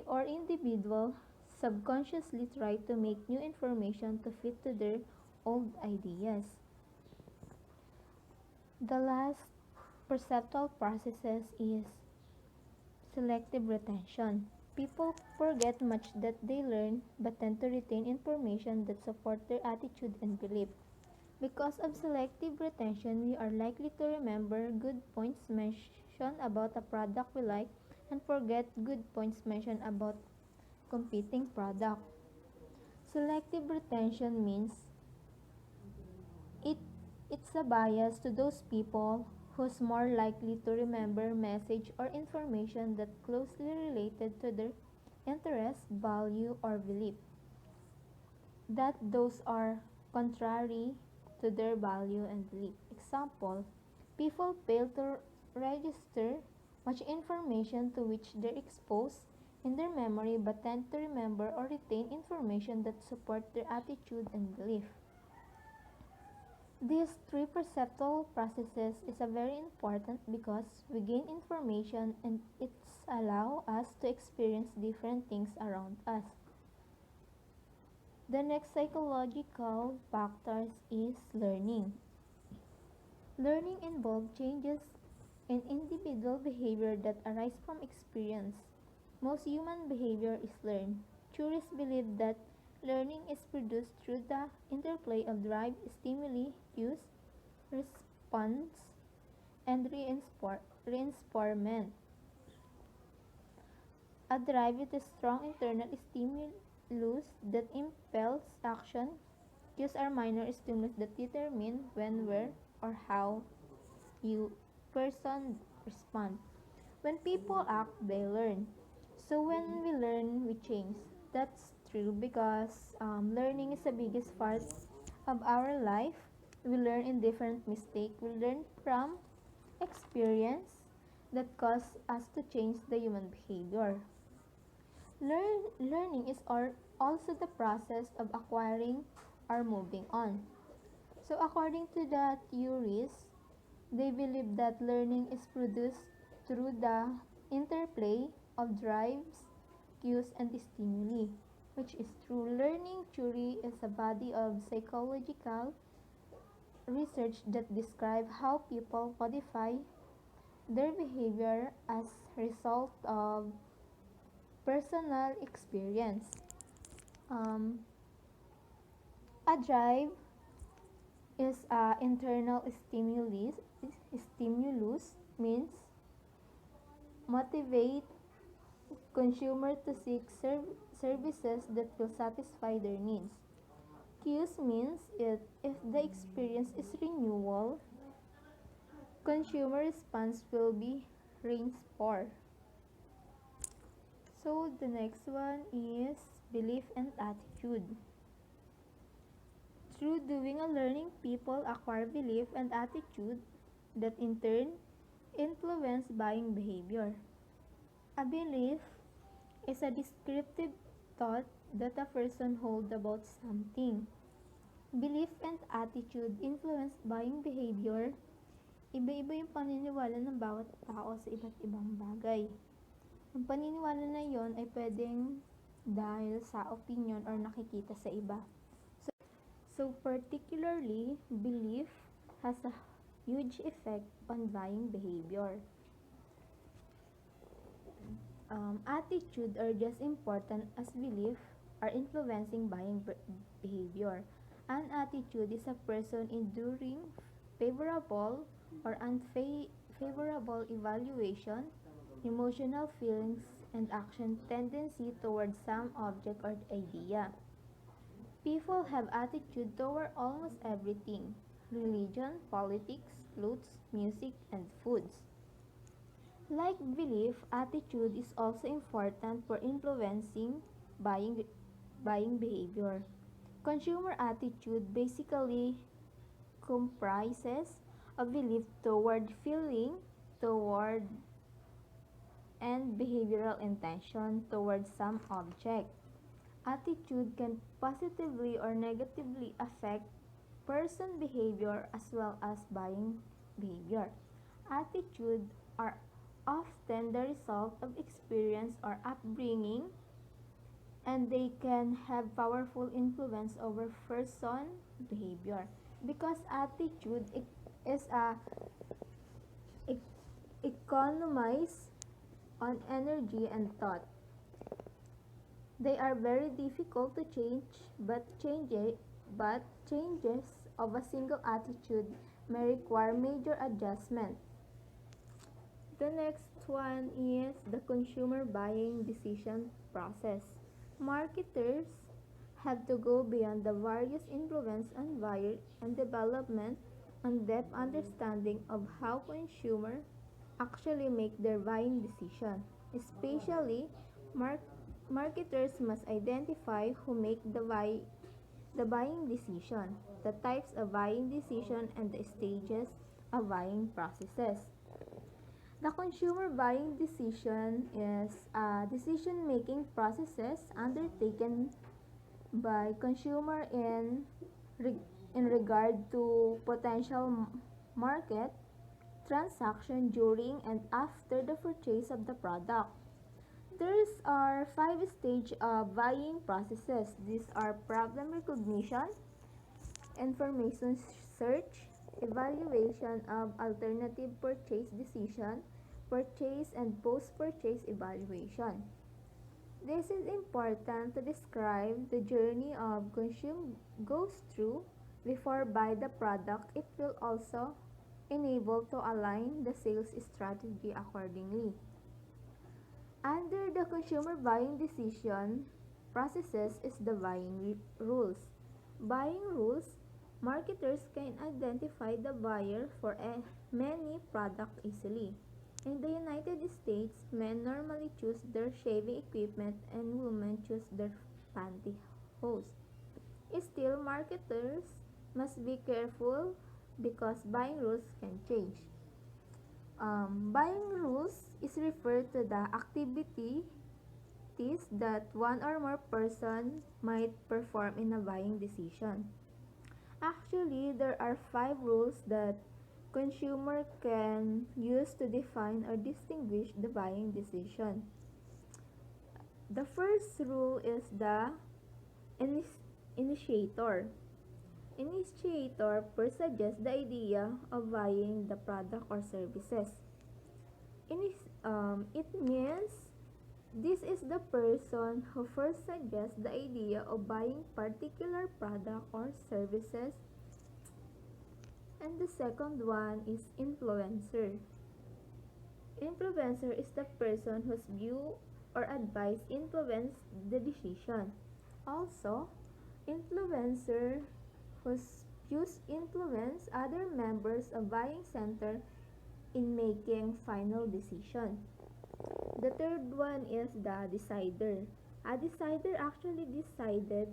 or individual subconsciously try to make new information to fit to their old ideas. The last perceptual processes is selective retention. People forget much that they learn but tend to retain information that support their attitude and belief. Because of selective retention, we are likely to remember good points mentioned about a product we like and forget good points mentioned about competing product. Selective retention means it it's a bias to those people who's more likely to remember message or information that closely related to their interest, value, or belief. That those are contrary to their value and belief. Example, people fail to register much information to which they're exposed in their memory but tend to remember or retain information that support their attitude and belief. These three perceptual processes is a very important because we gain information and it's allow us to experience different things around us. The next psychological factors is learning. Learning involves changes in individual behavior that arise from experience. Most human behavior is learned. Theorists believe that learning is produced through the interplay of drive, stimuli, cues, response, and reinforcement. A drive is a strong internal stimulus that impels action. Cues are minor stimulus that determine when, where, or how you person respond. When people act, they learn. So when we learn, we change. That's true because learning is the biggest part of our life. We learn in different mistakes. We learn from experience that cause us to change the human behavior. Learning is also the process of acquiring or moving on. So according to the theories, they believe that learning is produced through the interplay of drives, cues, and stimuli, which is true. Learning theory is a body of psychological research that describe how people modify their behavior as a result of personal experience. Um, a drive is a internal stimulus means motivate consumer to seek services that will satisfy their needs. Cues means if the experience is renewal, consumer response will be reinforced. So the next one is belief and attitude. Through doing and learning, people acquire belief and attitude that in turn influence buying behavior. A belief is a descriptive thought that a person holds about something. Belief and attitude influence buying behavior. Iba-iba yung paniniwala ng bawat tao sa iba't ibang bagay. Ang paniniwala na yon ay pwedeng dahil sa opinion or nakikita sa iba. So particularly, belief has a huge effect on buying behavior. Attitude are just important as belief are influencing buying behavior. An attitude is a person enduring favorable or unfavorable evaluation, emotional feelings, and action tendency towards some object or idea. People have attitude toward almost everything: religion, politics, clothes, music, and foods. Like belief, attitude is also important for influencing buying behavior. Consumer attitude basically comprises a belief toward, feeling toward, and behavioral intention towards some object. Attitude can positively or negatively affect person behavior as well as buying behavior. Attitude are often the result of experience or upbringing, and they can have powerful influence over person behavior because attitude is a economize on energy and thought. They are very difficult to change, but changes of a single attitude may require major adjustment. The next one is the consumer buying decision process. Marketers have to go beyond the various influence on buyer and development and depth understanding of how consumers actually make their buying decision. Especially, marketers must identify who make the buying decision, the types of buying decision, and the stages of buying processes. The consumer buying decision is a decision-making processes undertaken by consumer in regard to potential market transaction during and after the purchase of the product. There are 5 stages of buying processes. These are problem recognition, information search, evaluation of alternative purchase decision, purchase and post-purchase evaluation. This is important to describe the journey of consumer goes through before buy the product. It will also enable to align the sales strategy accordingly. Under the consumer buying decision processes is the buying rules. Buying rules, marketers can identify the buyer for many products easily. In the United States, men normally choose their shaving equipment and women choose their pantyhose. Still, marketers must be careful because buying rules can change. Buying rules is referred to the activities that one or more person might perform in a buying decision. Actually, there are 5 rules that consumer can use to define or distinguish the buying decision. The first rule is the initiator. Initiator first suggests the idea of buying the product or services. It means this is the person who first suggests the idea of buying particular product or services. And the second one is influencer. Influencer is the person whose view or advice influence the decision. Also, influencer whose views influence other members of buying center in making final decision. The third one is the decider. A decider actually decided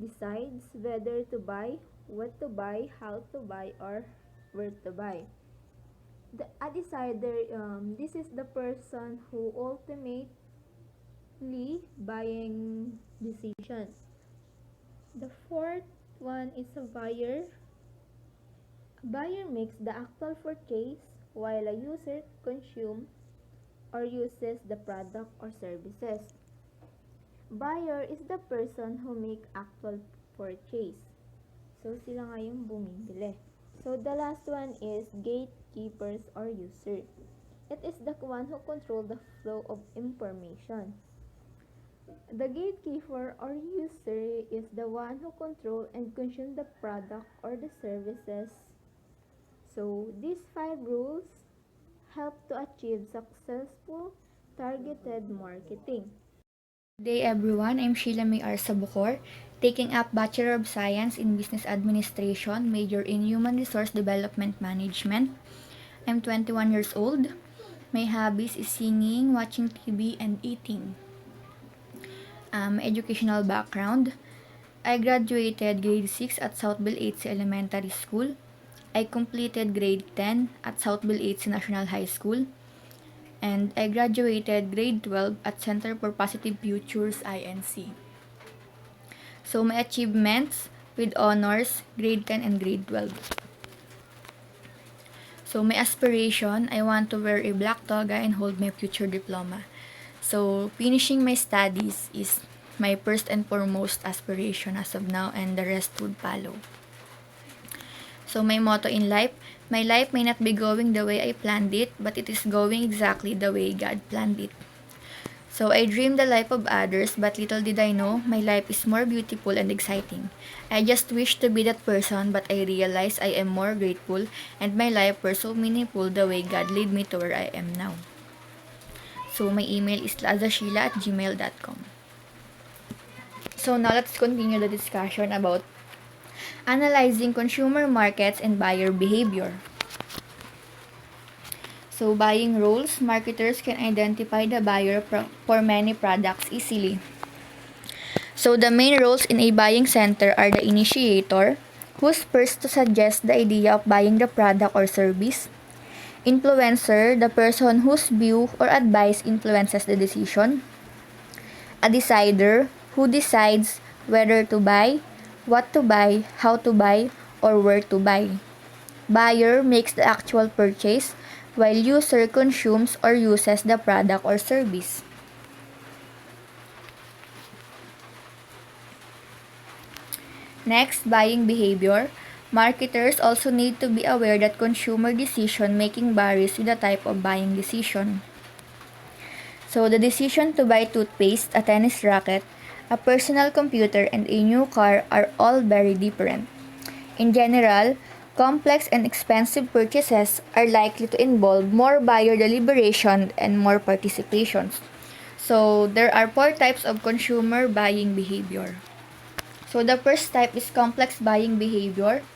decides whether to buy, what to buy, how to buy, or where to buy. A decider, this is the person who ultimately buying decision. The fourth one is a buyer. A buyer makes the actual purchase while a user consumes or uses the product or services. Buyer is the person who make actual purchase. So, sila nga yung bumibili. So, the last one is gatekeepers or user. It is the one who control the flow of information. The gatekeeper or user is the one who control and consume the product or the services. So, these 5 rules help to achieve successful targeted marketing. Good day everyone, I'm Sheila May R. Sabukor, taking up Bachelor of Science in Business Administration, major in Human Resource Development Management. I'm 21 years old. My hobbies is singing, watching TV, and eating. Educational background. I graduated grade 6 at South Bill-8 Elementary School. I completed grade 10 at South Bill-8 National High School. And I graduated grade 12 at Center for Positive Futures INC. So my achievements with honors, grade 10 and grade 12. So my aspiration, I want to wear a black toga and hold my future diploma. So finishing my studies is my first and foremost aspiration as of now, and the rest would follow. So my motto in life, my life may not be going the way I planned it, but it is going exactly the way God planned it. So I dreamed the life of others, but little did I know, my life is more beautiful and exciting. I just wish to be that person, but I realize I am more grateful, and my life was so meaningful the way God led me to where I am now. So my email is lazashila@gmail.com. So now let's continue the discussion about analyzing consumer markets and buyer behavior. So buying roles, marketers can identify the buyer for many products easily. So the main roles in a buying center are the initiator, who's first to suggest the idea of buying the product or service. Influencer, the person whose view or advice influences the decision. A decider, who decides whether to buy, what to buy, how to buy, or where to buy. Buyer makes the actual purchase, while user consumes or uses the product or service. Next, buying behavior. Marketers also need to be aware that consumer decision-making varies with the type of buying decision. So, the decision to buy toothpaste, a tennis racket, a personal computer, and a new car are all very different. In general, complex and expensive purchases are likely to involve more buyer deliberation and more participations. So, there are 4 types of consumer buying behavior. So, the first type is complex buying behavior.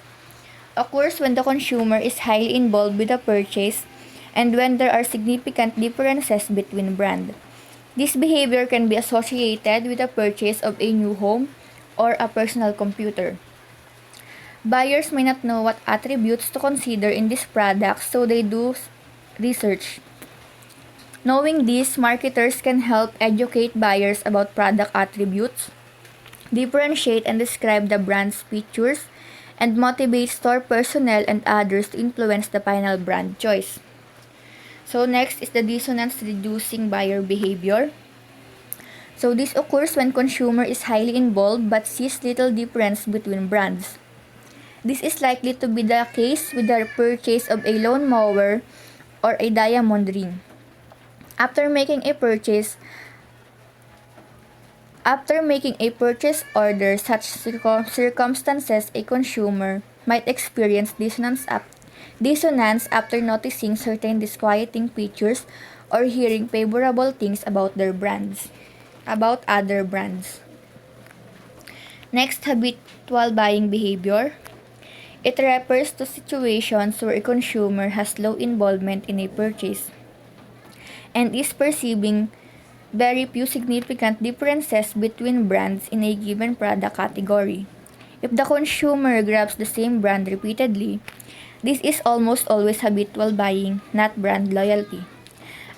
Occurs when the consumer is highly involved with the purchase and when there are significant differences between brands. This behavior can be associated with the purchase of a new home or a personal computer. Buyers may not know what attributes to consider in this product, so they do research. Knowing this, marketers can help educate buyers about product attributes, differentiate and describe the brand's features, and motivate store personnel and others to influence the final brand choice. So next is the dissonance-reducing buyer behavior. So this occurs when consumer is highly involved but sees little difference between brands. This is likely to be the case with the purchase of a lawnmower or a diamond ring. After making a purchase order, such circumstances a consumer might experience dissonance after noticing certain disquieting features or hearing favorable things about other brands. Next, habitual buying behavior. It refers to situations where a consumer has low involvement in a purchase and is perceiving very few significant differences between brands in a given product category. If the consumer grabs the same brand repeatedly, this is almost always habitual buying, not brand loyalty.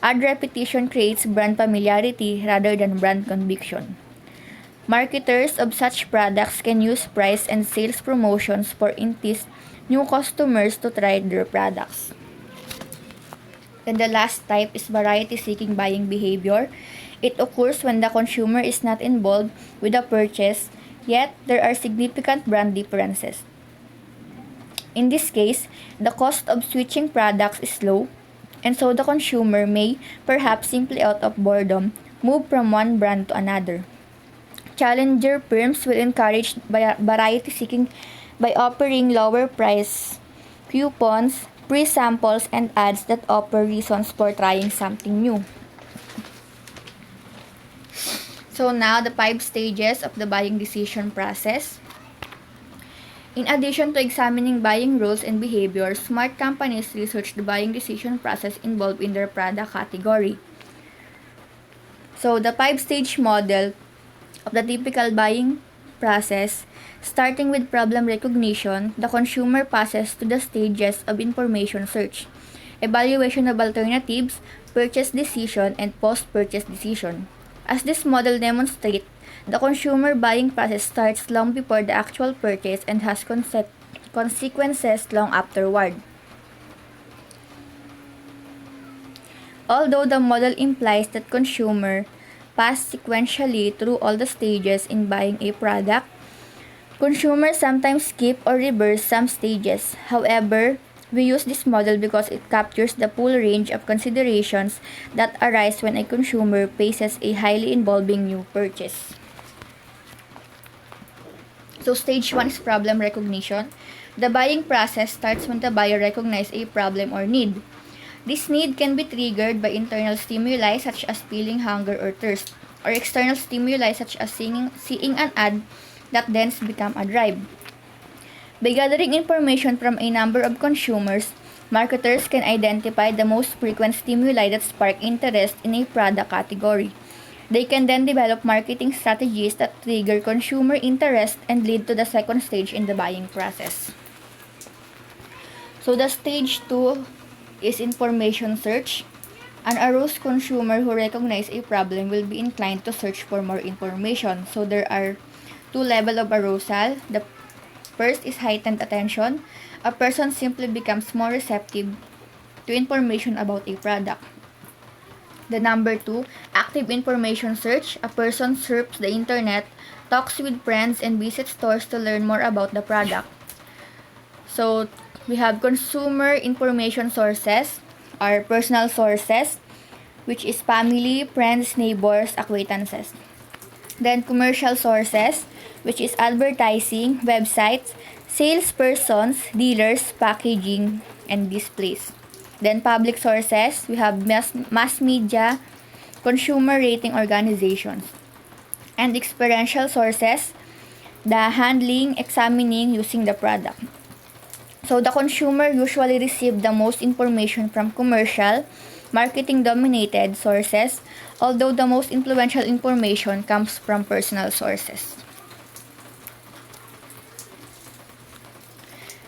Ad repetition creates brand familiarity rather than brand conviction. Marketers of such products can use price and sales promotions for entice new customers to try their products. Then the last type is variety-seeking buying behavior. It occurs when the consumer is not involved with the purchase, yet there are significant brand differences. In this case, the cost of switching products is low, and so the consumer may, perhaps simply out of boredom, move from one brand to another. Challenger firms will encourage variety seeking by offering lower price coupons, free samples, and ads that offer reasons for trying something new. So now the 5 stages of the buying decision process. In addition to examining buying rules and behaviors, smart companies research the buying decision process involved in their product category. So the 5-stage model of the typical buying process, starting with problem recognition, the consumer passes to the stages of information search, evaluation of alternatives, purchase decision, and post-purchase decision. As this model demonstrates, the consumer buying process starts long before the actual purchase and has consequences long afterward. Although the model implies that consumers pass sequentially through all the stages in buying a product, consumers sometimes skip or reverse some stages. However, we use this model because it captures the full range of considerations that arise when a consumer faces a highly involving new purchase. So stage 1 is problem recognition. The buying process starts when the buyer recognizes a problem or need. This need can be triggered by internal stimuli such as feeling hunger or thirst, or external stimuli such as seeing an ad that then becomes a drive. By gathering information from a number of consumers, marketers can identify the most frequent stimuli that spark interest in a product category. They can then develop marketing strategies that trigger consumer interest and lead to the second stage in the buying process. So the stage 2 is information search. An aroused consumer who recognizes a problem will be inclined to search for more information. So there are 2 levels of arousal. The first is heightened attention. A person simply becomes more receptive to information about a product. The number 2, active information search. A person surfs the internet, talks with friends, and visits stores to learn more about the product. So we have consumer information sources, or personal sources, which is family, friends, neighbors, acquaintances. Then commercial sources, which is advertising, websites, salespersons, dealers, packaging, and displays. Then public sources, we have mass media, consumer rating organizations. And experiential sources, the handling, examining, using the product. So the consumer usually receives the most information from commercial, marketing-dominated sources, although the most influential information comes from personal sources.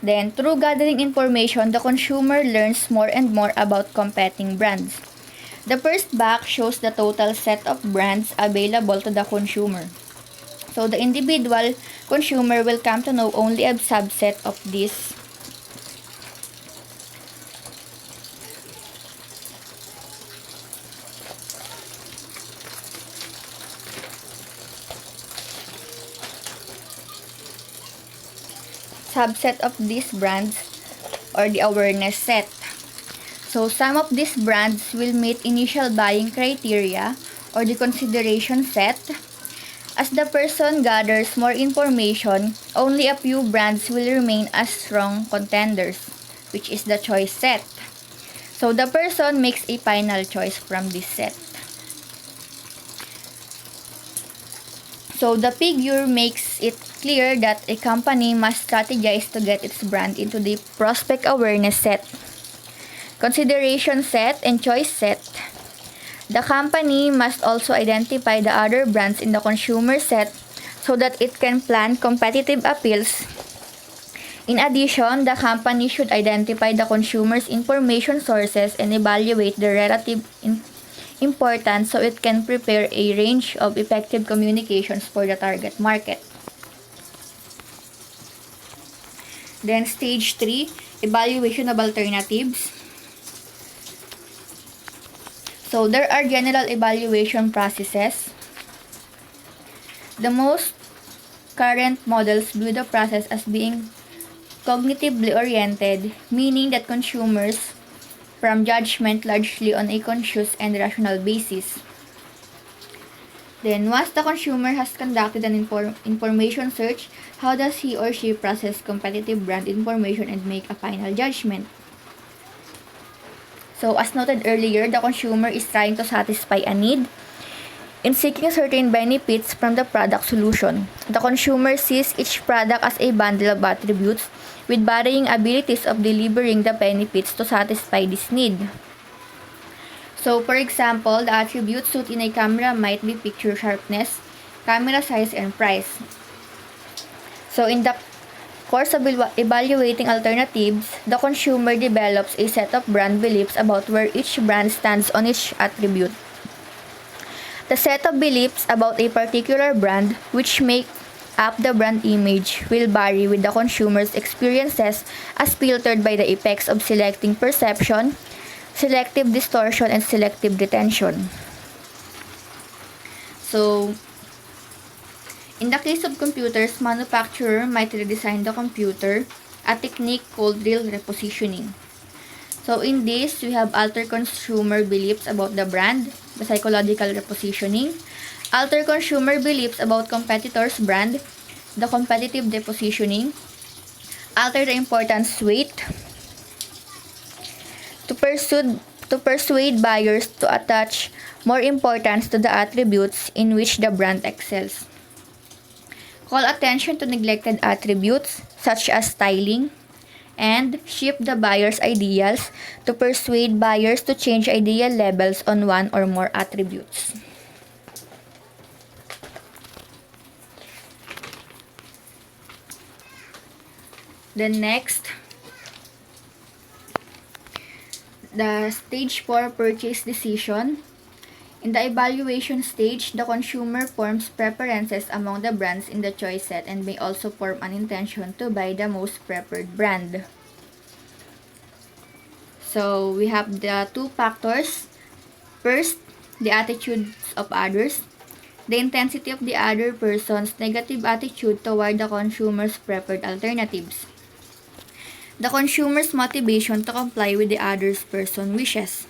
Then, through gathering information, the consumer learns more and more about competing brands. The first box shows the total set of brands available to the consumer. So, the individual consumer will come to know only a subset of these. Subset of these brands, or the awareness set. So some of these brands will meet initial buying criteria or the consideration set. As the person gathers more information, only a few brands will remain as strong contenders, which is the choice set. So the person makes a final choice from this set. So the figure makes it clear that a company must strategize to get its brand into the prospect awareness set, consideration set, and choice set. The company must also identify the other brands in the consumer set so that it can plan competitive appeals. In addition, the company should identify the consumer's information sources and evaluate their relative importance so it can prepare a range of effective communications for the target market. Then stage 3, evaluation of alternatives. So there are general evaluation processes. The most current models view the process as being cognitively oriented, meaning that consumers from judgment largely on a conscious and rational basis. Then, once the consumer has conducted an information search, how does he or she process competitive brand information and make a final judgment? So, as noted earlier, the consumer is trying to satisfy a need in seeking certain benefits from the product solution. The consumer sees each product as a bundle of attributes with varying abilities of delivering the benefits to satisfy this need. So, for example, the attributes suit in a camera might be picture sharpness, camera size, and price. So, in the course of evaluating alternatives, the consumer develops a set of brand beliefs about where each brand stands on each attribute. The set of beliefs about a particular brand, which make up the brand image, will vary with the consumer's experiences as filtered by the effects of selecting perception, selective distortion, and selective retention. So, in the case of computers, manufacturer might redesign the computer, a technique called real repositioning. So, in this, we have alter consumer beliefs about the brand, the psychological repositioning, alter consumer beliefs about competitors' brand, the competitive depositioning, alter the importance weight, to persuade buyers to attach more importance to the attributes in which the brand excels. Call attention to neglected attributes such as styling, and shift the buyer's ideals to persuade buyers to change ideal levels on one or more attributes. Then next, the stage 4 purchase decision. In the evaluation stage, the consumer forms preferences among the brands in the choice set and may also form an intention to buy the most preferred brand. So, we have the two factors. First, the attitudes of others. The intensity of the other person's negative attitude toward the consumer's preferred alternatives. The consumer's motivation to comply with the other person's wishes.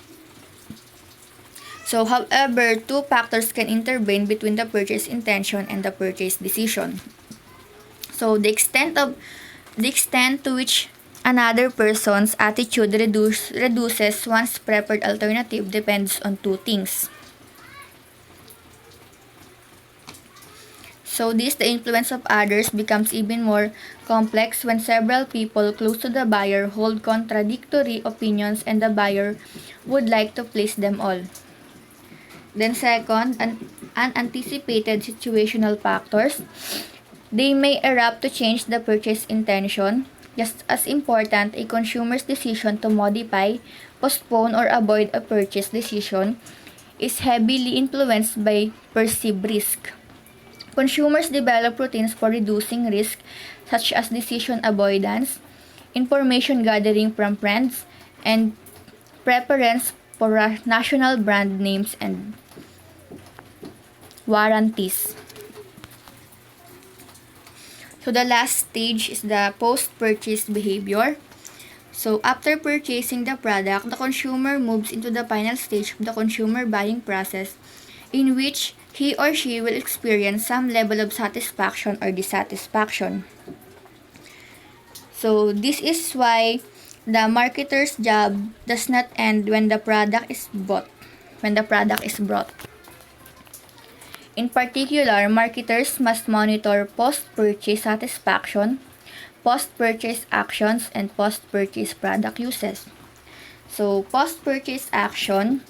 So, however, two factors can intervene between the purchase intention and the purchase decision. So, the extent to which another person's attitude reduces one's preferred alternative depends on two things. So, the influence of others becomes even more complex when several people close to the buyer hold contradictory opinions and the buyer would like to please them all. Then second, unanticipated situational factors. They may erupt to change the purchase intention. Just as important, a consumer's decision to modify, postpone, or avoid a purchase decision is heavily influenced by perceived risk. Consumers develop routines for reducing risk, such as decision avoidance, information gathering from friends, and preference for national brand names and warranties. So the last stage is the post-purchase behavior. So after purchasing the product, the consumer moves into the final stage of the consumer buying process, in which he or she will experience some level of satisfaction or dissatisfaction. So this is why the marketer's job does not end when the product is bought. In particular, marketers must monitor post-purchase satisfaction, post-purchase actions, and post-purchase product uses. So, post-purchase action.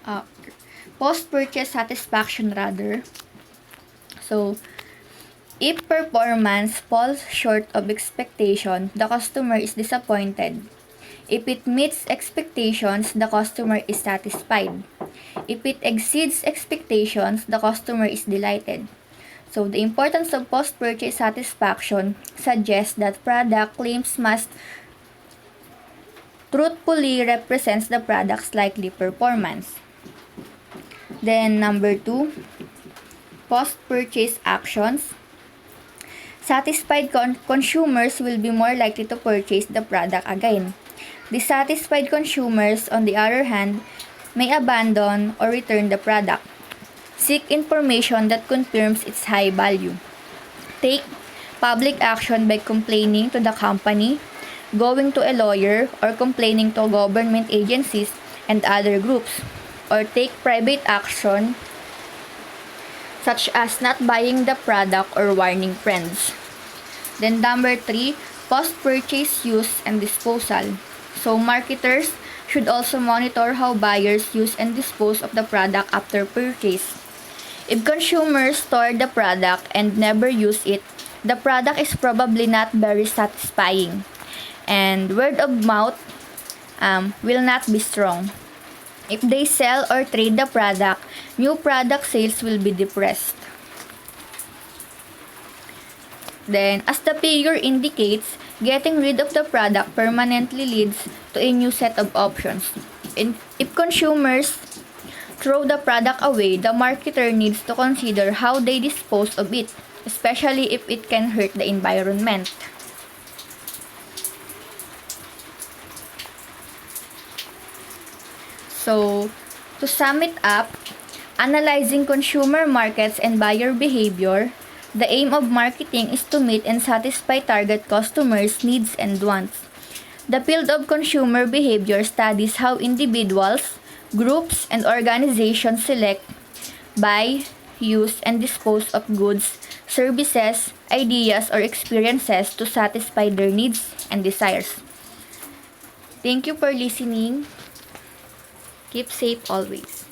uh, post-purchase satisfaction rather. So, if performance falls short of expectation, the customer is disappointed. If it meets expectations, the customer is satisfied. If it exceeds expectations, the customer is delighted. So, the importance of post-purchase satisfaction suggests that product claims must truthfully represent the product's likely performance. Then, number 2, post-purchase actions. Satisfied consumers will be more likely to purchase the product again. Dissatisfied consumers, on the other hand, may abandon or return the product. Seek information that confirms its high value. Take public action by complaining to the company, going to a lawyer, or complaining to government agencies and other groups. Or take private action such as not buying the product or warning friends. Then number 3, post-purchase use and disposal. So marketers should also monitor how buyers use and dispose of the product after purchase. If consumers store the product and never use it, the product is probably not very satisfying, and word of mouth will not be strong. If they sell or trade the product, new product sales will be depressed. Then, as the figure indicates, getting rid of the product permanently leads to a new set of options. If consumers throw the product away, the marketer needs to consider how they dispose of it, especially if it can hurt the environment. So, to sum it up, analyzing consumer markets and buyer behavior, the aim of marketing is to meet and satisfy target customers' needs and wants. The field of consumer behavior studies how individuals, groups, and organizations select, buy, use, and dispose of goods, services, ideas, or experiences to satisfy their needs and desires. Thank you for listening. Keep safe always.